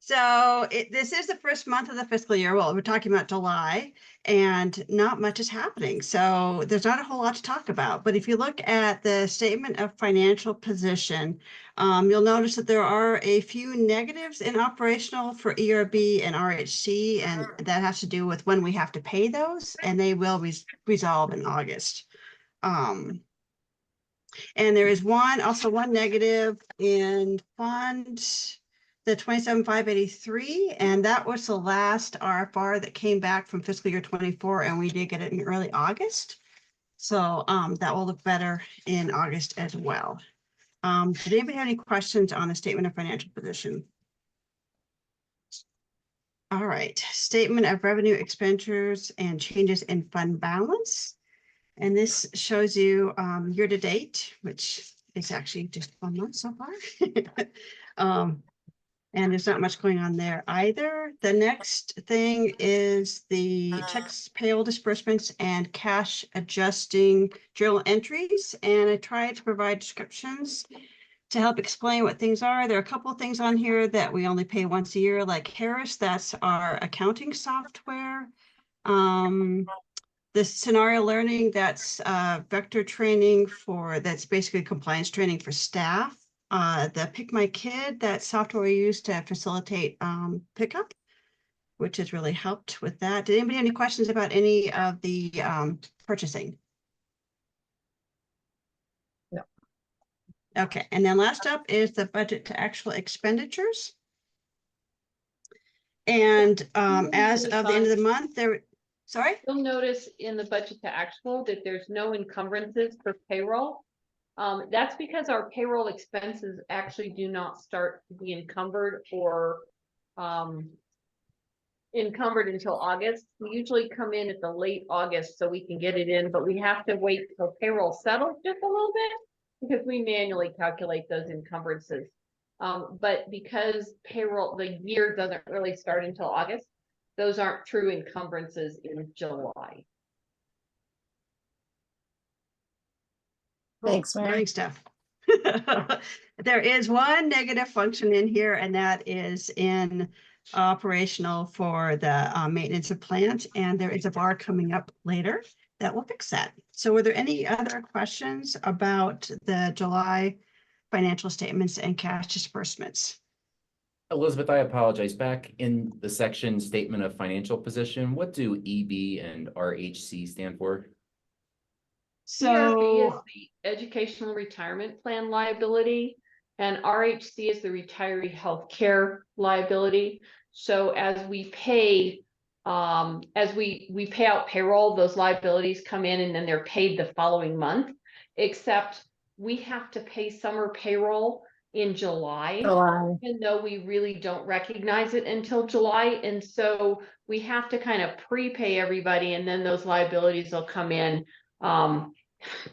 Speaker 7: So this is the first month of the fiscal year. Well, we're talking about July and not much is happening. So there's not a whole lot to talk about. But if you look at the statement of financial position, you'll notice that there are a few negatives in operational for ERB and RHC, and that has to do with when we have to pay those, and they will resolve in August. And there is also one negative in fund, the 27,583, and that was the last RFR that came back from fiscal year 24, and we did get it in early August. So that will look better in August as well. Did anybody have any questions on the statement of financial position? All right, statement of revenue expenditures and changes in fund balance. And this shows you year to date, which is actually just 1 month so far. And there's not much going on there either. The next thing is the checks, payroll disbursements, and cash adjusting journal entries. And I tried to provide descriptions to help explain what things are. There are a couple of things on here that we only pay once a year, like Harris, that's our accounting software. The scenario learning, that's vector training that's basically compliance training for staff. The Pick My Kid, that software we use to facilitate pickup, which has really helped with that. Did anybody have any questions about any of the purchasing?
Speaker 1: No.
Speaker 7: Okay, and then last up is the budget to actual expenditures. And as of the end of the month, sorry?
Speaker 6: You'll notice in the budget to actual that there's no encumbrances for payroll. That's because our payroll expenses actually do not start to be encumbered or encumbered until August. We usually come in at the late August so we can get it in, but we have to wait till payroll settles just a little bit because we manually calculate those encumbrances. But because the year doesn't really start until August, those aren't true encumbrances in July.
Speaker 1: Thanks, Mary.
Speaker 7: Learning stuff. There is one negative function in here, and that is in operational for the maintenance of plant, and there is a bar coming up later that will fix that. So were there any other questions about the July financial statements and cash disbursements?
Speaker 3: Elizabeth, I apologize. Back in the section statement of financial position, what do EB and RHC stand for?
Speaker 6: CRB is the Educational Retirement Plan liability, and RHC is the retiree health care liability. So as we pay, as we pay out payroll, those liabilities come in and then they're paid the following month, except we have to pay summer payroll in July, even though we really don't recognize it until July. And so we have to kind of prepay everybody, and then those liabilities will come in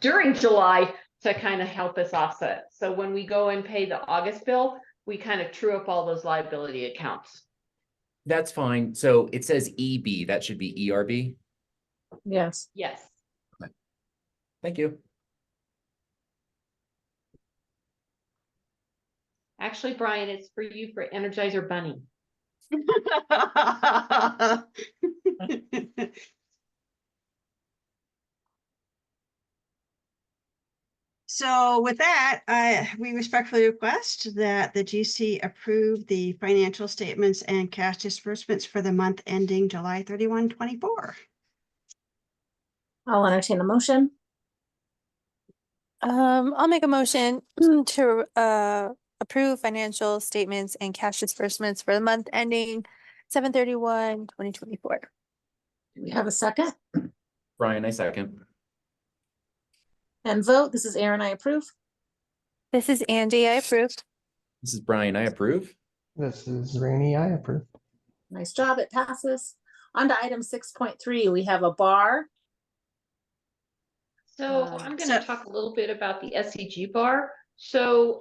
Speaker 6: during July to kind of help us offset. So when we go and pay the August bill, we kind of true up all those liability accounts.
Speaker 3: That's fine. So it says EB, that should be ERB.
Speaker 1: Yes.
Speaker 6: Yes.
Speaker 3: Thank you.
Speaker 6: Actually, Brian, it's for you for Energizer Bunny.
Speaker 7: So with that, we respectfully request that the GC approve the financial statements and cash disbursements for the month ending July 31, 24.
Speaker 1: I'll entertain the motion.
Speaker 2: I'll make a motion to approve financial statements and cash disbursements for the month ending 7/31/2024.
Speaker 1: Do we have a second?
Speaker 3: Brian, I second.
Speaker 1: And vote. This is Aaron, I approve.
Speaker 2: This is Andy, I approve.
Speaker 3: This is Brian, I approve.
Speaker 5: This is Rainey, I approve.
Speaker 1: Nice job, it passes. On to item 6.3, we have a bar.
Speaker 6: So I'm
Speaker 7: So-
Speaker 6: gonna talk a little bit about the SEG bar. So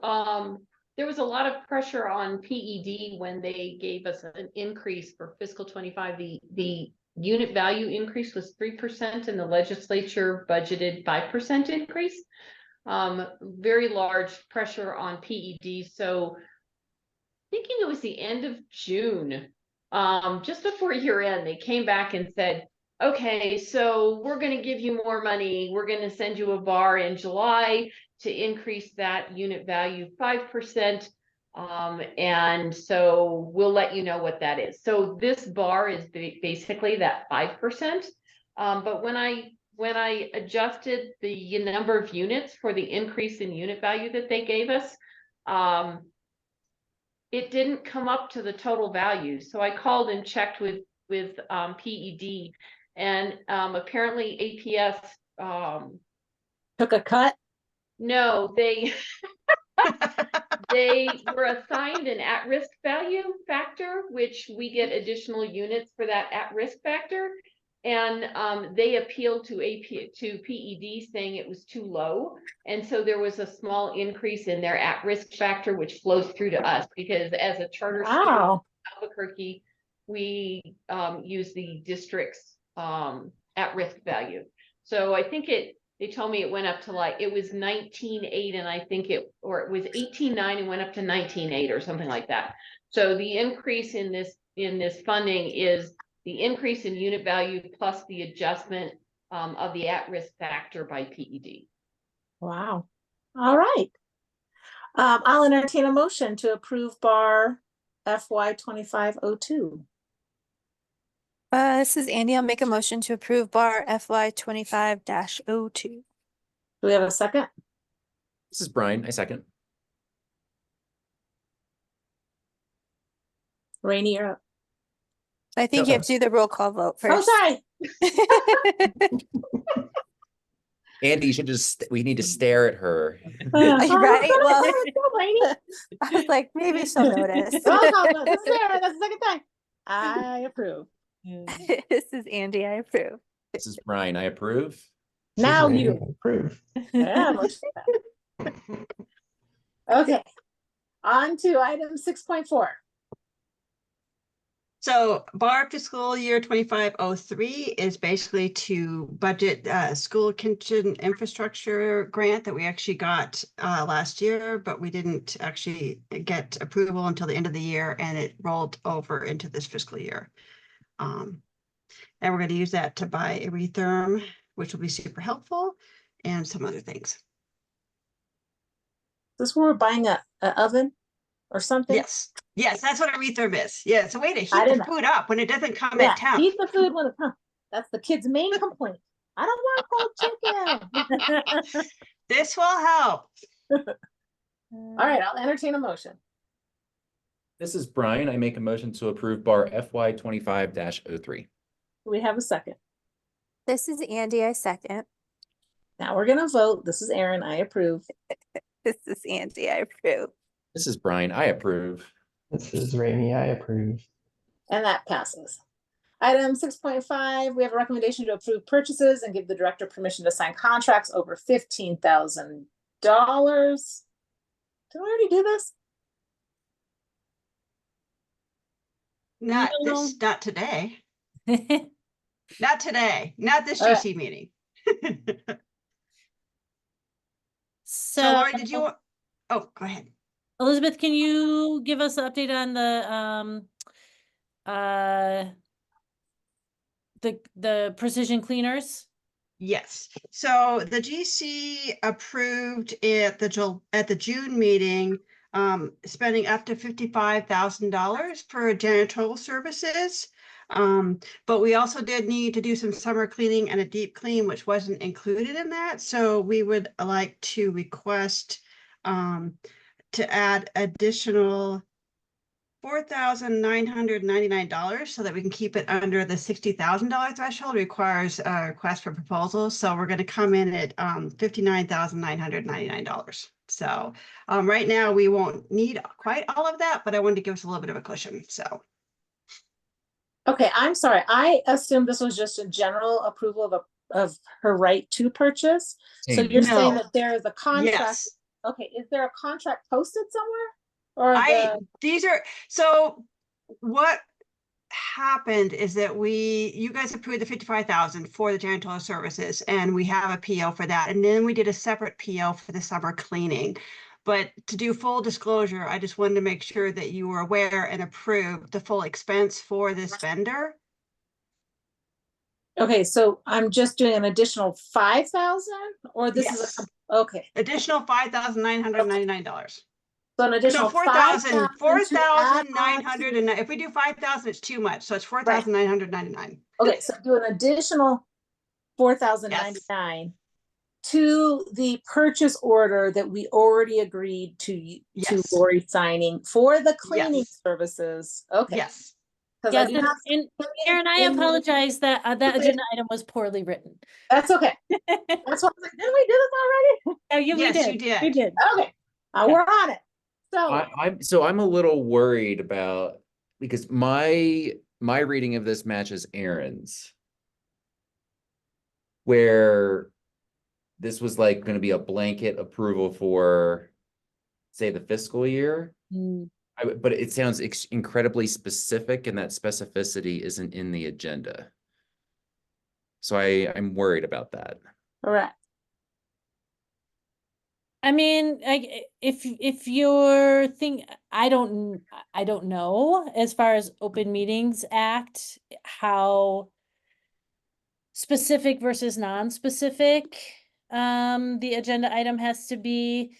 Speaker 6: there was a lot of pressure on PED when they gave us an increase for fiscal 25. The unit value increase was 3% and the legislature budgeted 5% increase. Very large pressure on PED. So thinking it was the end of June, just before year end, they came back and said, okay, so we're going to give you more money. We're going to send you a bar in July to increase that unit value 5%. And so we'll let you know what that is. So this bar is basically that 5%. But when I adjusted the number of units for the increase in unit value that they gave us, it didn't come up to the total value. So I called and checked with PED, and apparently APS
Speaker 1: Took a cut.
Speaker 6: no, they they were assigned an at-risk value factor, which we get additional units for that at-risk factor. And they appealed to PED saying it was too low. And so there was a small increase in their at-risk factor, which flows through to us because as a charter school
Speaker 1: Wow.
Speaker 6: in Albuquerque, we use the district's at-risk value. So I think they told me it went up to like, it was 19.8 and I think it was 18.9 and went up to 19.8 or something like that. So the increase in this funding is the increase in unit value plus the adjustment of the at-risk factor by PED.
Speaker 1: Wow. All right. I'll entertain a motion to approve bar FY 2502.
Speaker 2: This is Andy, I'll make a motion to approve bar FY 25-02.
Speaker 1: Do we have a second?
Speaker 3: This is Brian, I second.
Speaker 1: Rainey, you're up.
Speaker 2: I think you have to do the roll call vote
Speaker 1: Oh,
Speaker 2: first.
Speaker 1: sorry.
Speaker 3: Andy, you should we need to stare at her.
Speaker 2: Right, well-
Speaker 1: Let's go, Rainey.
Speaker 2: I was like, maybe she'll notice.
Speaker 1: Roll call vote. This is Aaron. That's the second time. I approve.
Speaker 2: This is Andy, I approve.
Speaker 3: This is Brian, I approve.
Speaker 5: This is
Speaker 1: Now
Speaker 5: Rainey,
Speaker 1: you.
Speaker 5: I approve.
Speaker 1: Yeah, okay. On to item 6.4.
Speaker 7: So bar fiscal year 2503 is basically to budget school kitchen infrastructure grant that we actually got last year, but we didn't actually get approval until the end of the year and it rolled over into this fiscal year. And we're going to use that to buy a retherm, which will be super helpful, and some other things.
Speaker 1: Is this where we're buying a oven or something?
Speaker 7: Yes, that's what a retherm is. Yeah, it's a way to heat
Speaker 1: I
Speaker 7: the
Speaker 1: didn't know.
Speaker 7: food up when it doesn't come
Speaker 1: Yeah,
Speaker 7: at temp.
Speaker 1: eat the food when it comes. That's the kid's main complaint. I don't want cold chicken.
Speaker 7: This will help.
Speaker 1: All right, I'll entertain a motion.
Speaker 3: This is Brian, I make a motion to approve bar FY 25-03.
Speaker 1: Do we have a second?
Speaker 2: This is Andy, I second.
Speaker 1: Now we're gonna vote. This is Aaron. I approve.
Speaker 2: This is Andy, I approve.
Speaker 3: This is Brian, I approve.
Speaker 5: This is Rainey, I approve.
Speaker 1: And that passes. Item 6.5, we have a recommendation to approve purchases and give the director permission to sign contracts over $15,000. Did we already do this?
Speaker 7: Not
Speaker 4: No.
Speaker 7: today. Not today. Not this
Speaker 1: All right.
Speaker 7: GC meeting. So
Speaker 4: So
Speaker 7: Lori, did you? Oh, go ahead.
Speaker 4: Elizabeth, can you give us an update on the precision cleaners?
Speaker 7: Yes. So the GC approved at the June meeting, spending up to $55,000 for janitorial services. But we also did need to do some summer cleaning and a deep clean, which wasn't included in that. So we would like to request to add additional $4,999 so that we can keep it under the $60,000 threshold. Requires a request for proposal. So we're going to come in at $59,999. So right now we won't need quite all of that, but I wanted to give us a little bit of a cushion. So
Speaker 1: Okay, I'm sorry. I assumed this was just a general approval of her right to purchase. So
Speaker 3: Same.
Speaker 1: you're saying
Speaker 7: No.
Speaker 1: that there is a contract.
Speaker 7: yes,
Speaker 1: Okay, is there a contract posted somewhere? Or
Speaker 7: so what happened is that you guys approved the 55,000 for the janitorial services, and we have a PO for that. And then we did a separate PO for the summer cleaning. But to do full disclosure, I just wanted to make sure that you were aware and approved the full expense for this vendor.
Speaker 1: okay, so I'm just doing an additional 5,000, or this is
Speaker 7: Yes.
Speaker 1: okay.
Speaker 7: Additional $5,999.
Speaker 1: So an
Speaker 7: No,
Speaker 1: additional
Speaker 7: 4,000,
Speaker 1: 4,900.
Speaker 7: and if we do 5,000, it's too much. So it's 4,999.
Speaker 1: Okay, so do an additional 4,099 to the purchase order that we already agreed to
Speaker 7: Yes.
Speaker 1: Lori signing for the cleaning
Speaker 7: Yes.
Speaker 1: services. Okay.
Speaker 7: Yes.
Speaker 1: Because
Speaker 4: Yes,
Speaker 1: I do not.
Speaker 4: and Karen, I apologize that that agenda item was poorly written.
Speaker 1: That's okay. That's why I was like, didn't we do this already?
Speaker 4: Oh, yeah, we
Speaker 7: Yes,
Speaker 4: did.
Speaker 7: you did.
Speaker 4: We did.
Speaker 1: Okay,
Speaker 4: Yeah.
Speaker 1: we're on it. So
Speaker 3: I'm a little worried about, because my reading of this matches Aaron's, where this was like going to be a blanket approval for, say, the fiscal year.
Speaker 4: Mm.
Speaker 3: But it sounds incredibly specific, and that specificity isn't in the agenda. So I'm worried about that.
Speaker 1: correct.
Speaker 4: I mean, if you're I don't know as far as Open Meetings Act, how specific versus non-specific the agenda item has to be.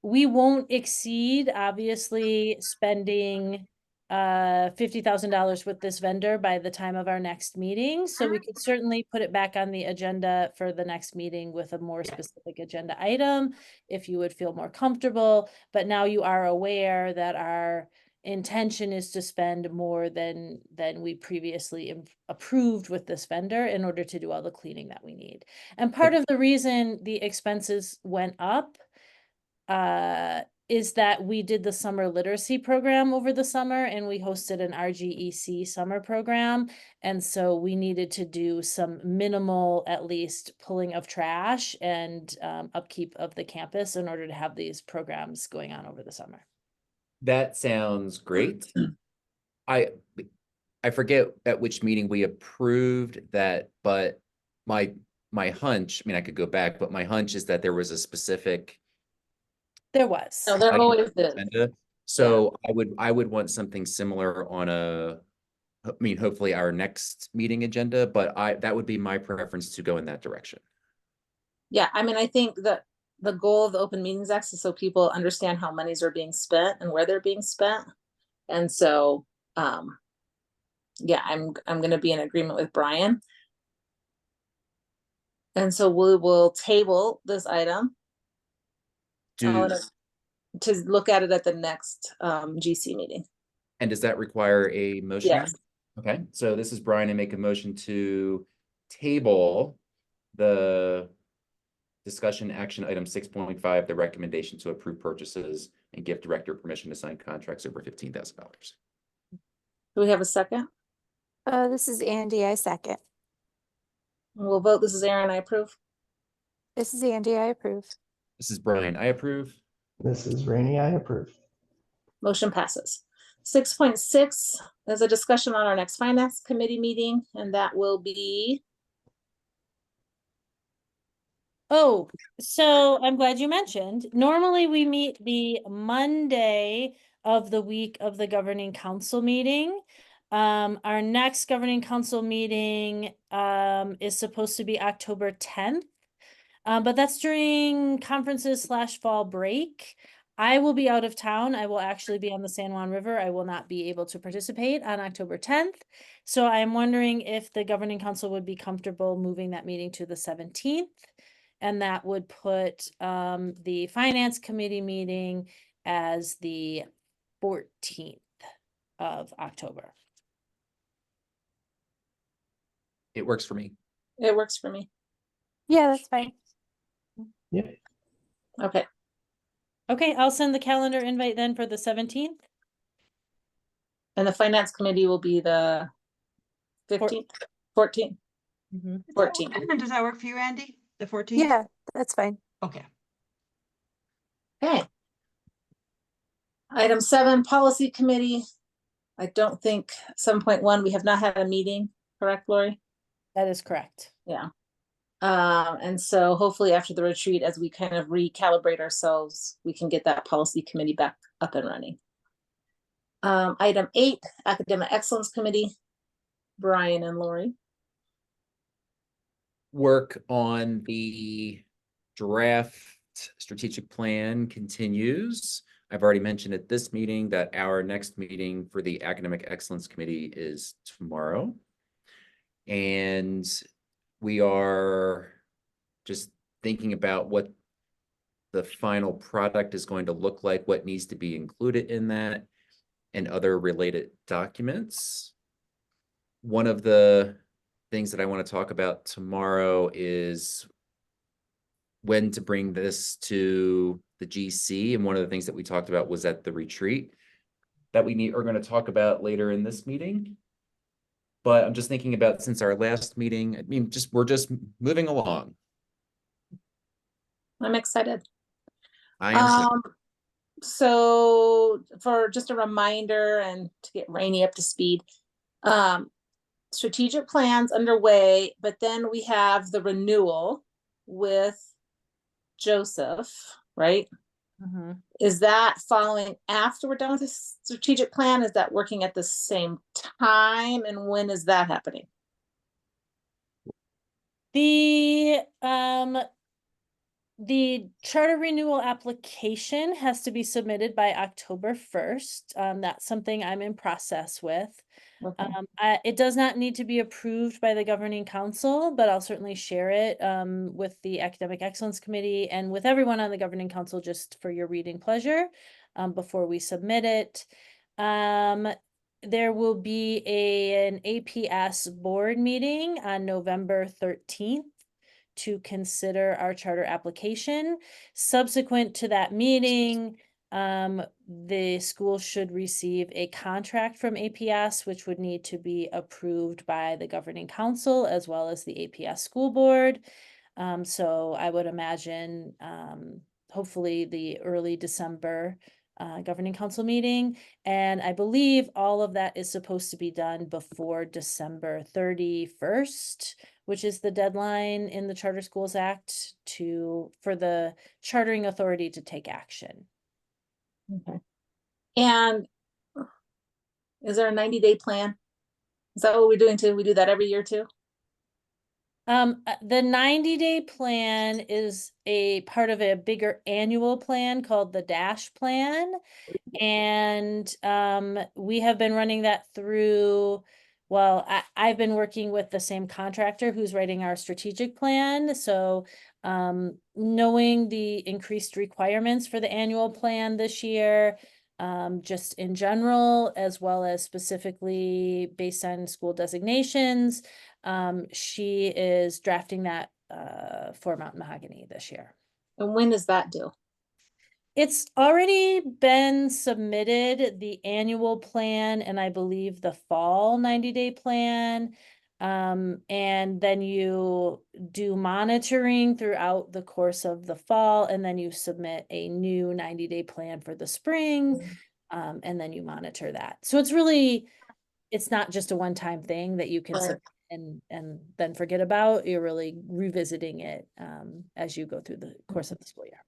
Speaker 4: We won't exceed, obviously, spending $50,000 with this vendor by the time of our next meeting. So we could certainly put it back on the agenda for the next meeting with a more specific agenda item, if you would feel more comfortable. But now you are aware that our intention is to spend more than we previously approved with this vendor in order to do all the cleaning that we need. And part of the reason the expenses went up is that we did the summer literacy program over the summer, and we hosted an RGEC summer program. And so we needed to do some minimal, at least, pulling of trash and upkeep of the campus in order to have these programs going on over the summer.
Speaker 3: That sounds great. I forget at which meeting we approved that, but my hunch, I mean, I could go back, but my hunch is that there was a specific.
Speaker 4: There was.
Speaker 1: So there always is.
Speaker 3: agenda. So I would want something similar on hopefully our next meeting agenda, but that would be my preference to go in that direction.
Speaker 1: Yeah, I mean, I think that the goal of the Open Meetings Act is so people understand how monies are being spent and where they're being spent. And so, yeah, I'm going to be in agreement with Brian. And so we will table this item to look at it at the next GC meeting.
Speaker 3: And does that require a motion?
Speaker 1: Yes.
Speaker 3: Okay, so this is Brian. I make a motion to table the discussion action item 6.5, the recommendation to approve purchases and give director permission to sign contracts over $15,000.
Speaker 1: Do we have a second?
Speaker 2: This is Andy, I second.
Speaker 1: We'll vote. This is Aaron. I approve.
Speaker 2: This is Andy, I approve.
Speaker 3: This is Brian. I approve.
Speaker 5: This is Rainey. I approve.
Speaker 1: Motion passes. 6.6 is a discussion on our next finance committee meeting, and that will be.
Speaker 4: Oh, so I'm glad you mentioned. Normally we meet the Monday of the week of the governing council meeting. Our next governing council meeting is supposed to be October 10th. But that's during conferences / fall break. I will be out of town. I will actually be on the San Juan River. I will not be able to participate on October 10th. So I'm wondering if the governing council would be comfortable moving that meeting to the 17th. And that would put the finance committee meeting as the 14th of October.
Speaker 3: It works for me.
Speaker 1: It works for me.
Speaker 2: Yeah, that's fine.
Speaker 5: Yeah.
Speaker 1: Okay.
Speaker 4: Okay, I'll send the calendar invite then for the 17th.
Speaker 1: And the finance committee will be the 15th, 14th, 14th.
Speaker 7: Does that work for you, Andy? The 14th?
Speaker 2: Yeah, that's fine.
Speaker 7: Okay.
Speaker 1: Okay. Item 7, policy committee. I don't think 7.1, we have not had a meeting, correct, Lori?
Speaker 4: That is correct.
Speaker 1: Yeah. And so hopefully after the retreat, as we kind of recalibrate ourselves, we can get that policy committee back up and running. Item 8, academic excellence committee, Brian and Lori.
Speaker 3: Work on the draft strategic plan continues. I've already mentioned at this meeting that our next meeting for the Academic Excellence Committee is tomorrow. And we are just thinking about what the final product is going to look like, what needs to be included in that, and other related documents. One of the things that I want to talk about tomorrow is when to bring this to the GC. And one of the things that we talked about was at the retreat that are going to talk about later in this meeting. But I'm just thinking about, since our last meeting, I mean, we're just moving along.
Speaker 1: I'm excited.
Speaker 3: I am.
Speaker 1: So for just a reminder and to get Rainey up to speed, strategic plans underway, but then we have the renewal with Joseph, right? Is that following after we're done with the strategic plan? Is that working at the same time? And when is that happening?
Speaker 4: The charter renewal application has to be submitted by October 1st. That's something I'm in process with.
Speaker 1: Okay.
Speaker 4: It does not need to be approved by the governing council, but I'll certainly share it with the Academic Excellence Committee and with everyone on the governing council, just for your reading pleasure, before we submit it. There will be an APS board meeting on November 13th to consider our charter application. Subsequent to that meeting, the school should receive a contract from APS, which would need to be approved by the governing council as well as the APS school board. So I would imagine, hopefully the early December governing council meeting. And I believe all of that is supposed to be done before December 31st, which is the deadline in the Charter Schools Act for the chartering authority to take action.
Speaker 1: Okay. And is there a 90-day plan? Is that what we're doing too? We do that every year too?
Speaker 4: The 90-day plan is a part of a bigger annual plan called the DASH plan. And we have been running that through, well, I've been working with the same contractor who's writing our strategic plan. So knowing the increased requirements for the annual plan this year, just in general, as well as specifically based on school designations, she is drafting that for Mountain Mahogany this year.
Speaker 1: And when does that due?
Speaker 4: It's already been submitted, the annual plan, and I believe the fall 90-day plan. And then you do monitoring throughout the course of the fall, and then you submit a new 90-day plan for the spring. And then you monitor that. So it's not just a one-time thing that you can submit and then forget about. You're really revisiting it as you go through the course of the school year.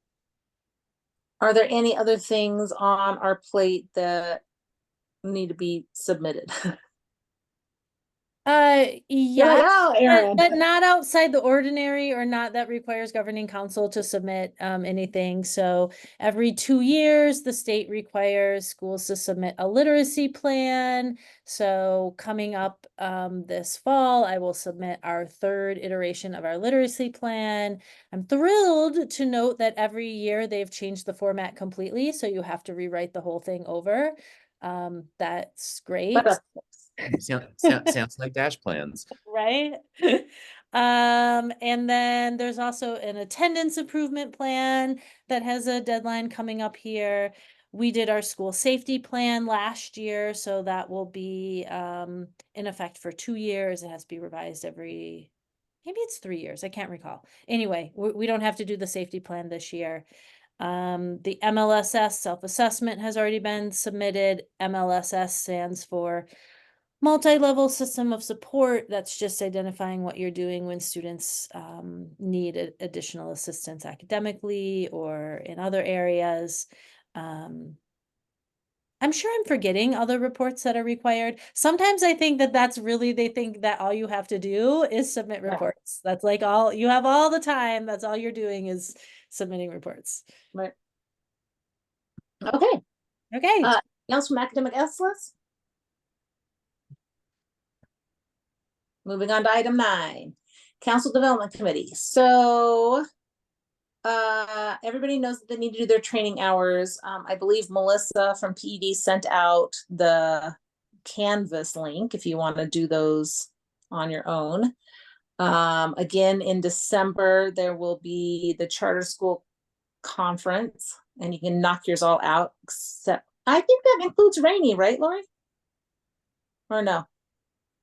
Speaker 1: Are there any other things on our plate that need to be submitted? You're like,
Speaker 4: Yes,
Speaker 1: oh, Aaron.
Speaker 4: but not outside the ordinary, or not that requires governing council to submit anything. So every 2 years, the state requires schools to submit a literacy plan. So coming up this fall, I will submit our 3rd iteration of our literacy plan. I'm thrilled to note that every year they've changed the format completely, so you have to rewrite the whole thing over. That's great.
Speaker 1: But,
Speaker 3: Sounds like dash plans.
Speaker 4: Right? And then there's also an attendance improvement plan that has a deadline coming up here. We did our school safety plan last year, so that will be in effect for 2 years. It has to be revised every, maybe it's 3 years, I can't recall. Anyway, we don't have to do the safety plan this year. The MLSS self-assessment has already been submitted. MLSS stands for multi-level system of support. That's just identifying what you're doing when students need additional assistance academically or in other areas. I'm sure I'm forgetting other reports that are required. Sometimes I think that that's really, they think that all you have to do is submit
Speaker 1: Yeah.
Speaker 4: reports. That's like all, you have all the time. That's all you're doing is submitting reports.
Speaker 1: right. Okay.
Speaker 4: Okay.
Speaker 1: Else from academic excellence? Moving on to item 9, Council Development Committee. So everybody knows that they need to do their training hours. I believe Melissa from PED sent out the Canvas link if you want to do those on your own. Again, in December, there will be the charter school conference, and you can knock yours all out, except I think that includes Rainy, right, Lori? Or no?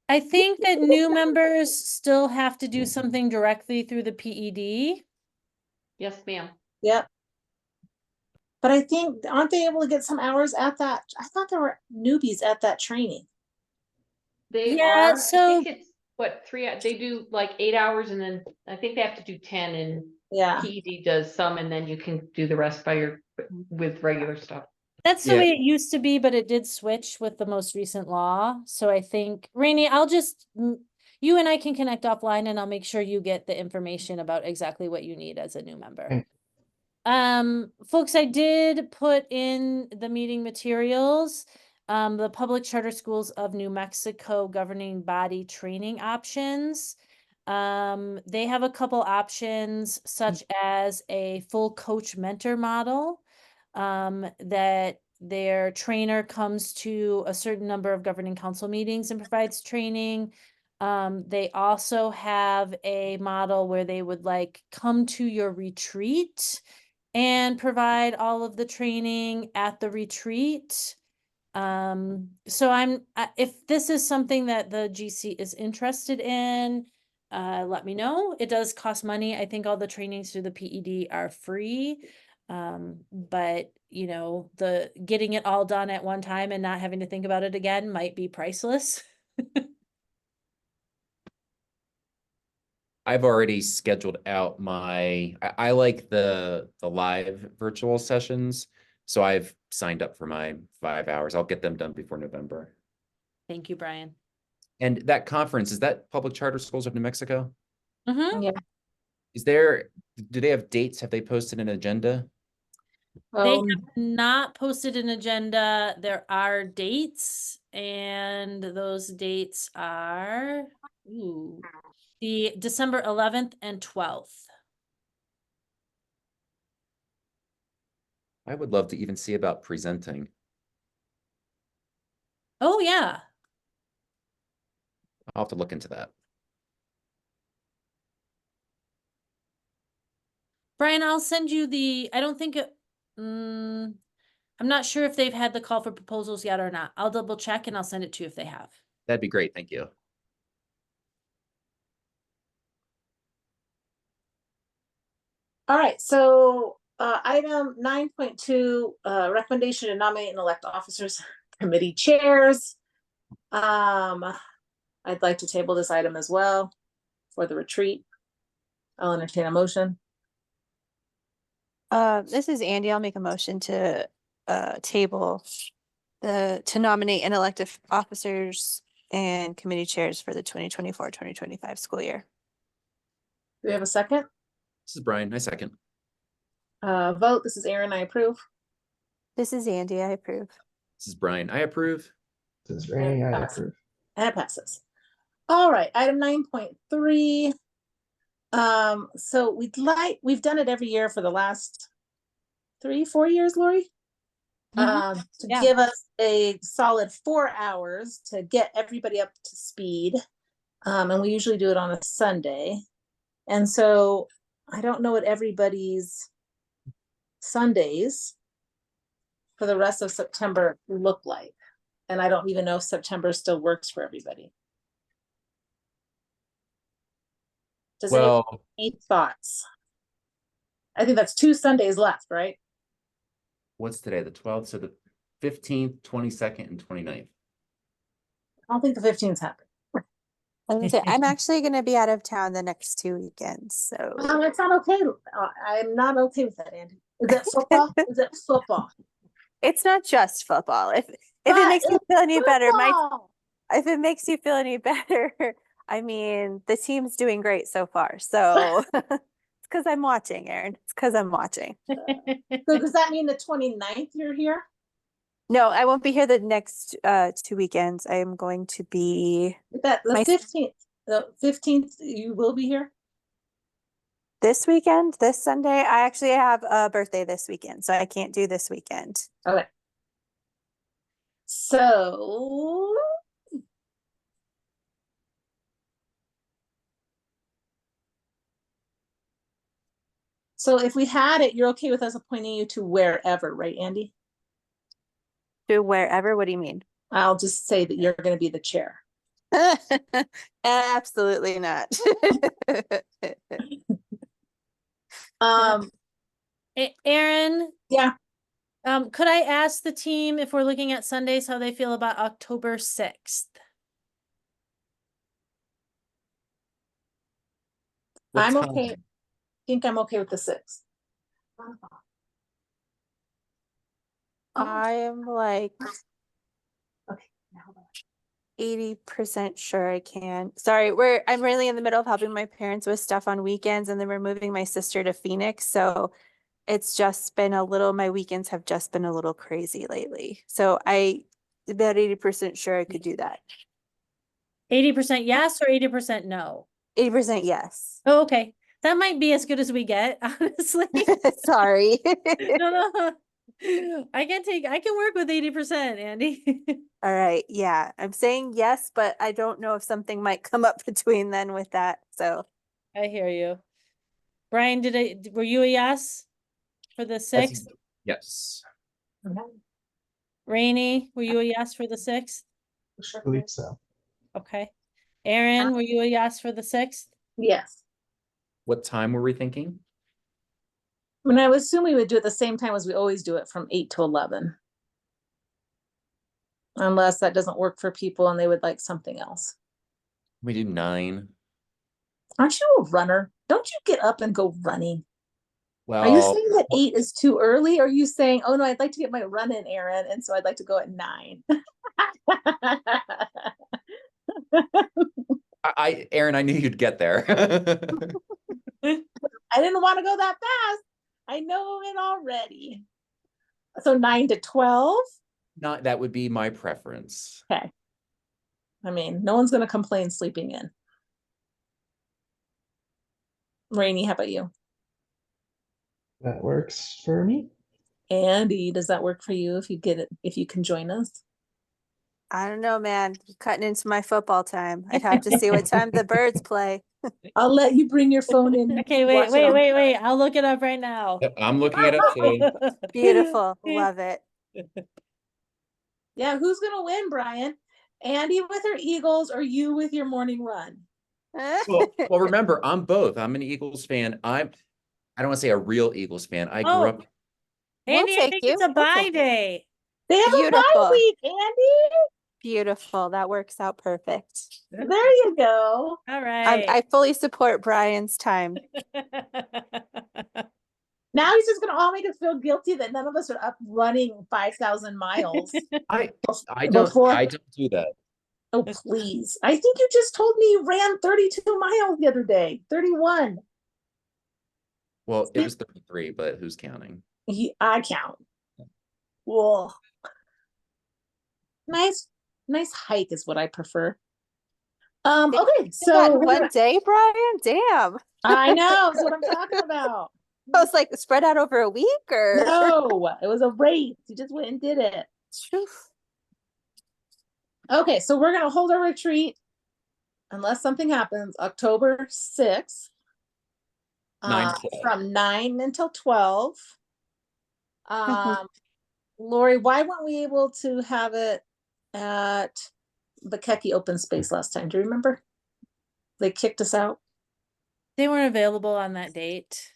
Speaker 4: I think that new members still have to do something directly through the PED.
Speaker 6: Yes, ma'am.
Speaker 1: Yep. But I think, aren't they able to get some hours at that? I thought there were newbies at that training.
Speaker 6: They
Speaker 4: Yeah,
Speaker 6: are, I
Speaker 4: so-
Speaker 6: think it's what, 3, they do like 8 hours, and then I think they have to do 10, and
Speaker 1: Yeah.
Speaker 6: PED does some, and then you can do the rest by with regular stuff.
Speaker 4: That's the
Speaker 3: Yeah.
Speaker 4: way it used to be, but it did switch with the most recent law. So I think, Rainey, I'll just, you and I can connect offline, and I'll make sure you get the information about exactly what you need as a new member.
Speaker 5: Okay.
Speaker 4: Folks, I did put in the meeting materials, the Public Charter Schools of New Mexico governing body training options. They have a couple options, such as a full coach mentor model, that their trainer comes to a certain number of governing council meetings and provides training. They also have a model where they would like come to your retreat and provide all of the training at the retreat. So if this is something that the GC is interested in, let me know. It does cost money. I think all the trainings through the PED are free. But you know, the getting it all done at one time and not having to think about it again might be priceless.
Speaker 3: I've already scheduled out I like the live virtual sessions. So I've signed up for my 5 hours. I'll get them done before November.
Speaker 4: Thank you, Brian.
Speaker 3: And that conference, is that Public Charter Schools of New Mexico?
Speaker 4: Mm-hmm.
Speaker 1: Yeah.
Speaker 3: Do they have dates? Have they posted an agenda?
Speaker 4: They have not posted an agenda. There are dates, and those dates are the December 11th and 12th.
Speaker 3: I would love to even see about presenting.
Speaker 4: Oh, yeah.
Speaker 3: I'll have to look into that.
Speaker 4: Brian, I'll send you I don't think I'm not sure if they've had the call for proposals yet or not. I'll double check and I'll send it to you if they have.
Speaker 3: That'd be great. Thank you.
Speaker 1: All right, so item 9.2, recommendation to nominate and elect officers, committee chairs. I'd like to table this item as well for the retreat. I'll entertain a motion.
Speaker 2: This is Andy. I'll make a motion to table to nominate and elect officers and committee chairs for the 2024-2025 school year.
Speaker 1: Do we have a second?
Speaker 3: This is Brian. I second.
Speaker 1: Vote. This is Aaron. I approve.
Speaker 2: This is Andy. I approve.
Speaker 3: This is Brian. I approve.
Speaker 5: This is Rainey. I
Speaker 1: Pass.
Speaker 5: approve.
Speaker 1: And it passes. All right, item 9.3. So we've done it every year for the last 3-4 years, Lori. To
Speaker 4: Yeah.
Speaker 1: give us a solid 4 hours to get everybody up to speed. And we usually do it on a Sunday. And so I don't know what everybody's Sundays for the rest of September look like. And I don't even know if September still works for everybody. Does anyone have
Speaker 3: Well,
Speaker 1: any thoughts? I think that's 2 Sundays left, right?
Speaker 3: what's today? The 12th. So the 15th, 22nd, and 29th.
Speaker 1: I don't think the 15th happened.
Speaker 2: I'm actually going to be out of town the next 2 weekends, so
Speaker 1: It's not okay. I'm not okay with that, Andy. Is it football? Is it football?
Speaker 2: it's not just football. If it
Speaker 1: But
Speaker 2: makes you
Speaker 1: it's
Speaker 2: feel any better,
Speaker 1: football.
Speaker 2: if it makes you feel any better, I mean, the team's doing great so far. So it's because I'm watching, Aaron. It's because I'm watching.
Speaker 1: So does that mean the 29th you're here?
Speaker 2: No, I won't be here the next 2 weekends. I am going to be
Speaker 1: That the
Speaker 2: My-
Speaker 1: 15th. The 15th you will be here?
Speaker 2: this weekend, this Sunday. I actually have a birthday this weekend, so I can't do this weekend.
Speaker 1: Okay. So if we had it, you're okay with us appointing you to wherever, right, Andy?
Speaker 2: To wherever, what do you mean?
Speaker 1: I'll just say that you're going to be the chair.
Speaker 2: Absolutely not.
Speaker 4: Aaron,
Speaker 1: Yeah.
Speaker 4: could I ask the team if we're looking at Sundays, how they feel about October 6th?
Speaker 3: What
Speaker 1: I'm
Speaker 3: time?
Speaker 1: okay. I think I'm okay with the 6th.
Speaker 2: I am like
Speaker 1: Okay. Now hold on.
Speaker 2: 80% sure I can. Sorry, I'm really in the middle of helping my parents with stuff on weekends, and then we're moving my sister to Phoenix. So it's just been my weekends have just been a little crazy lately. So I about 80% sure I could do that.
Speaker 4: 80% yes or 80% no?
Speaker 2: 80% yes.
Speaker 4: Oh, okay. That might be as good as we get, honestly.
Speaker 2: Sorry.
Speaker 4: No. I can work with 80%, Andy.
Speaker 2: All right. Yeah. I'm saying yes, but I don't know if something might come up between then with that. So
Speaker 4: I hear you. Brian, were you a yes for the 6th?
Speaker 3: Yes.
Speaker 4: Rainey, were you a yes for the 6th?
Speaker 5: I believe so.
Speaker 4: Okay. Aaron, were you a yes for the 6th?
Speaker 1: Yes.
Speaker 3: What time were we thinking?
Speaker 1: I mean, I would assume we would do it the same time as we always do it, from 8 to 11. Unless that doesn't work for people and they would like something else.
Speaker 3: We do 9.
Speaker 1: Aren't you a runner? Don't you get up and go running? Are you
Speaker 3: Well,
Speaker 1: saying that 8 is too early? Or are you saying, oh no, I'd like to get my run in, Aaron, and so I'd like to go at 9?
Speaker 3: Aaron, I knew you'd get there.
Speaker 1: I didn't want to go that fast. I know it already. So 9 to 12?
Speaker 3: That would be my preference.
Speaker 1: Okay. I mean, no one's going to complain sleeping in. Rainey, how about you?
Speaker 5: That works for me.
Speaker 1: Andy, does that work for you if you can join us?
Speaker 2: I don't know, man. You're cutting into my football time. I'd have to see what time the birds play.
Speaker 1: I'll let you bring your phone in.
Speaker 4: Okay,
Speaker 1: Watch it on-
Speaker 4: wait. I'll look it up right now.
Speaker 3: Yep, I'm looking it up too.
Speaker 2: Beautiful. Love it.
Speaker 1: Yeah, who's gonna win, Brian? Andy with her Eagles or you with your morning run?
Speaker 3: Well, remember, I'm both. I'm an Eagles fan. I don't want to say a real Eagles fan. I grew
Speaker 4: Oh.
Speaker 3: up.
Speaker 2: We'll
Speaker 4: Andy, I
Speaker 2: take
Speaker 4: think
Speaker 2: you.
Speaker 4: it's a
Speaker 2: We'll
Speaker 4: bye
Speaker 2: take you.
Speaker 4: day.
Speaker 1: They have a bye
Speaker 2: Beautiful.
Speaker 1: week, Andy.
Speaker 2: Beautiful. That works out perfect.
Speaker 1: There you go.
Speaker 4: All right.
Speaker 2: I fully support Brian's time.
Speaker 1: Now he's just gonna all make us feel guilty that none of us are up running 5,000 miles.
Speaker 3: I don't
Speaker 1: Before-
Speaker 3: do that.
Speaker 1: Oh, please. I think you just told me you ran 32 miles the other day. 31.
Speaker 3: Well, it was 33, but who's counting?
Speaker 1: I count. Whoa. Nice hike is what I prefer. Okay, so
Speaker 2: one day, Brian? Damn.
Speaker 1: I know, that's what I'm talking about.
Speaker 2: I was like spread out over a week or
Speaker 1: No, it was a race. You just went and did it. Okay, so we're gonna hold our retreat unless something happens, October 6th.
Speaker 3: 9 to 12.
Speaker 1: From 9 until 12. Lori, why weren't we able to have it at the Kecky open space last time? Do you remember? They kicked us out.
Speaker 4: They weren't available on that date.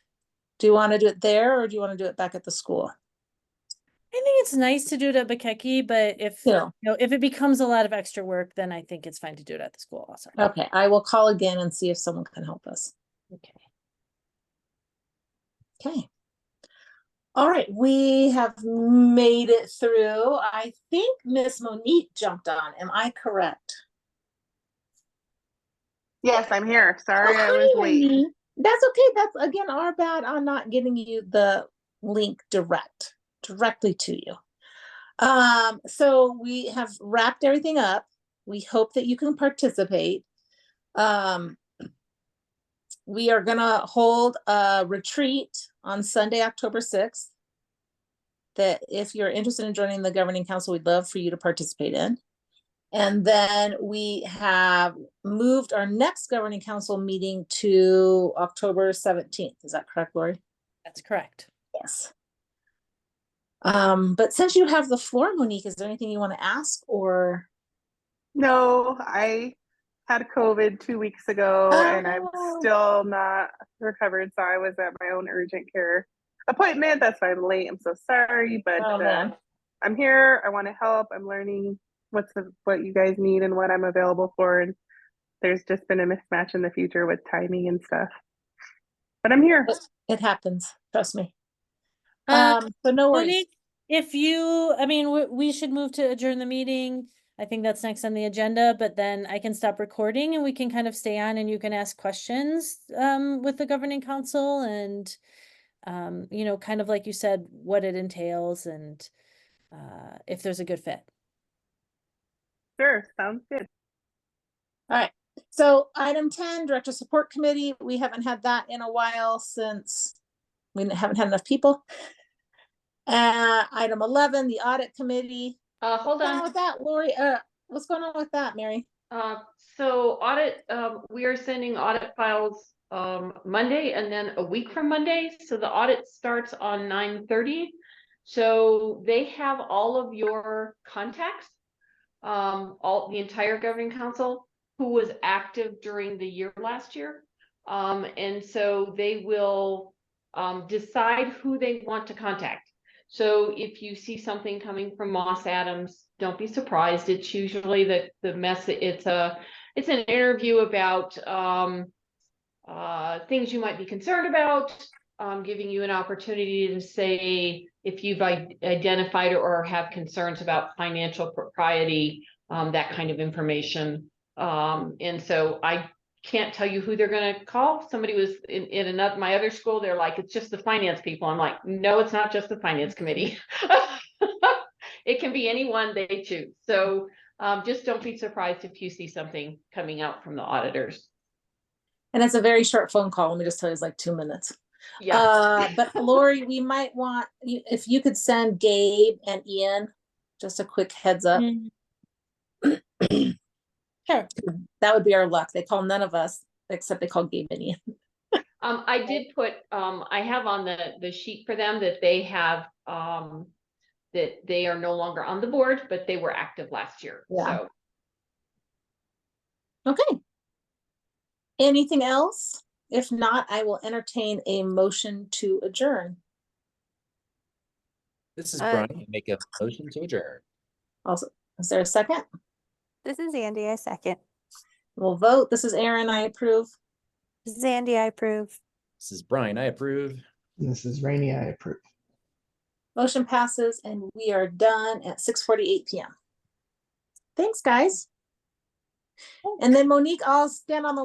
Speaker 1: Do you want to do it there or do you want to do it back at the school?
Speaker 4: I think it's nice to do it at Bakecki, but if
Speaker 1: Yeah.
Speaker 4: if it becomes a lot of extra work, then I think it's fine to do it at the school also.
Speaker 1: Okay, I will call again and see if someone can help us.
Speaker 4: Okay.
Speaker 1: Okay. All right, we have made it through. I think Miss Monique jumped on. Am I correct?
Speaker 8: Yes, I'm here. Sorry, I
Speaker 1: Oh,
Speaker 8: was
Speaker 1: hi,
Speaker 8: late.
Speaker 1: Monique. That's okay. That's again our bad on not getting you the link directly to you. So we have wrapped everything up. We hope that you can participate. We are gonna hold a retreat on Sunday, October 6th. That if you're interested in joining the governing council, we'd love for you to participate in. And then we have moved our next governing council meeting to October 17th. Is that correct, Lori?
Speaker 4: That's correct.
Speaker 1: Yes. But since you have the floor, Monique, is there anything you want to ask or?
Speaker 8: No, I had COVID 2 weeks ago and I'm still not recovered. So I was at my own urgent care appointment. That's why I'm late. I'm so sorry, but I'm here. I want to help. I'm learning what you guys need and what I'm available for. And there's just been a mismatch in the future with timing and stuff. But I'm here.
Speaker 1: It happens. Trust me. So no worries.
Speaker 4: Monique, if you, I mean, we should move to adjourn the meeting. I think that's next on the agenda, but then I can stop recording and we can kind of stay on and you can ask questions with the governing council and kind of like you said, what it entails and if there's a good fit.
Speaker 8: Sure, sounds good.
Speaker 1: All right. So item 10, Director Support Committee. We haven't had that in a while since we haven't had enough people. Item 11, the Audit Committee.
Speaker 6: Hold on.
Speaker 1: With that, Lori. What's going on with that, Mary?
Speaker 6: So audit, we are sending audit files Monday and then a week from Monday. So the audit starts on 9:30. So they have all of your contacts, the entire governing council who was active during the year last year. And so they will decide who they want to contact. So if you see something coming from Moss Adams, don't be surprised. It's usually the message. It's an interview about things you might be concerned about, giving you an opportunity to say if you've identified or have concerns about financial propriety, that kind of information. And so I can't tell you who they're going to call. Somebody was in my other school. They're like, it's just the finance people. I'm like, no, it's not just the finance committee. It can be anyone they choose. So just don't be surprised if you see something coming out from the auditors.
Speaker 1: And it's a very short phone call. Let me just tell you, it's like 2 minutes.
Speaker 6: Yeah.
Speaker 1: But Lori, we might want, if you could send Gabe and Ian just a quick heads up.
Speaker 4: Sure.
Speaker 1: That would be our luck. They call none of us except they call Gabe and Ian.
Speaker 6: I did put, I have on the sheet for them that they have, that they are no longer on the board, but they were active last year.
Speaker 1: Yeah.
Speaker 6: So.
Speaker 1: Okay. Anything else? If not, I will entertain a motion to adjourn.
Speaker 3: This is Brian. I make a motion to adjourn.
Speaker 1: Also, is there a second?
Speaker 2: This is Andy, I second.
Speaker 1: We'll vote. This is Aaron, I approve.
Speaker 2: This is Andy, I approve.
Speaker 3: This is Brian. I approve.
Speaker 5: This is Rainey. I approve.
Speaker 1: Motion passes and we are done at 6:48 p.m. Thanks, guys. And then Monique, I'll stand on the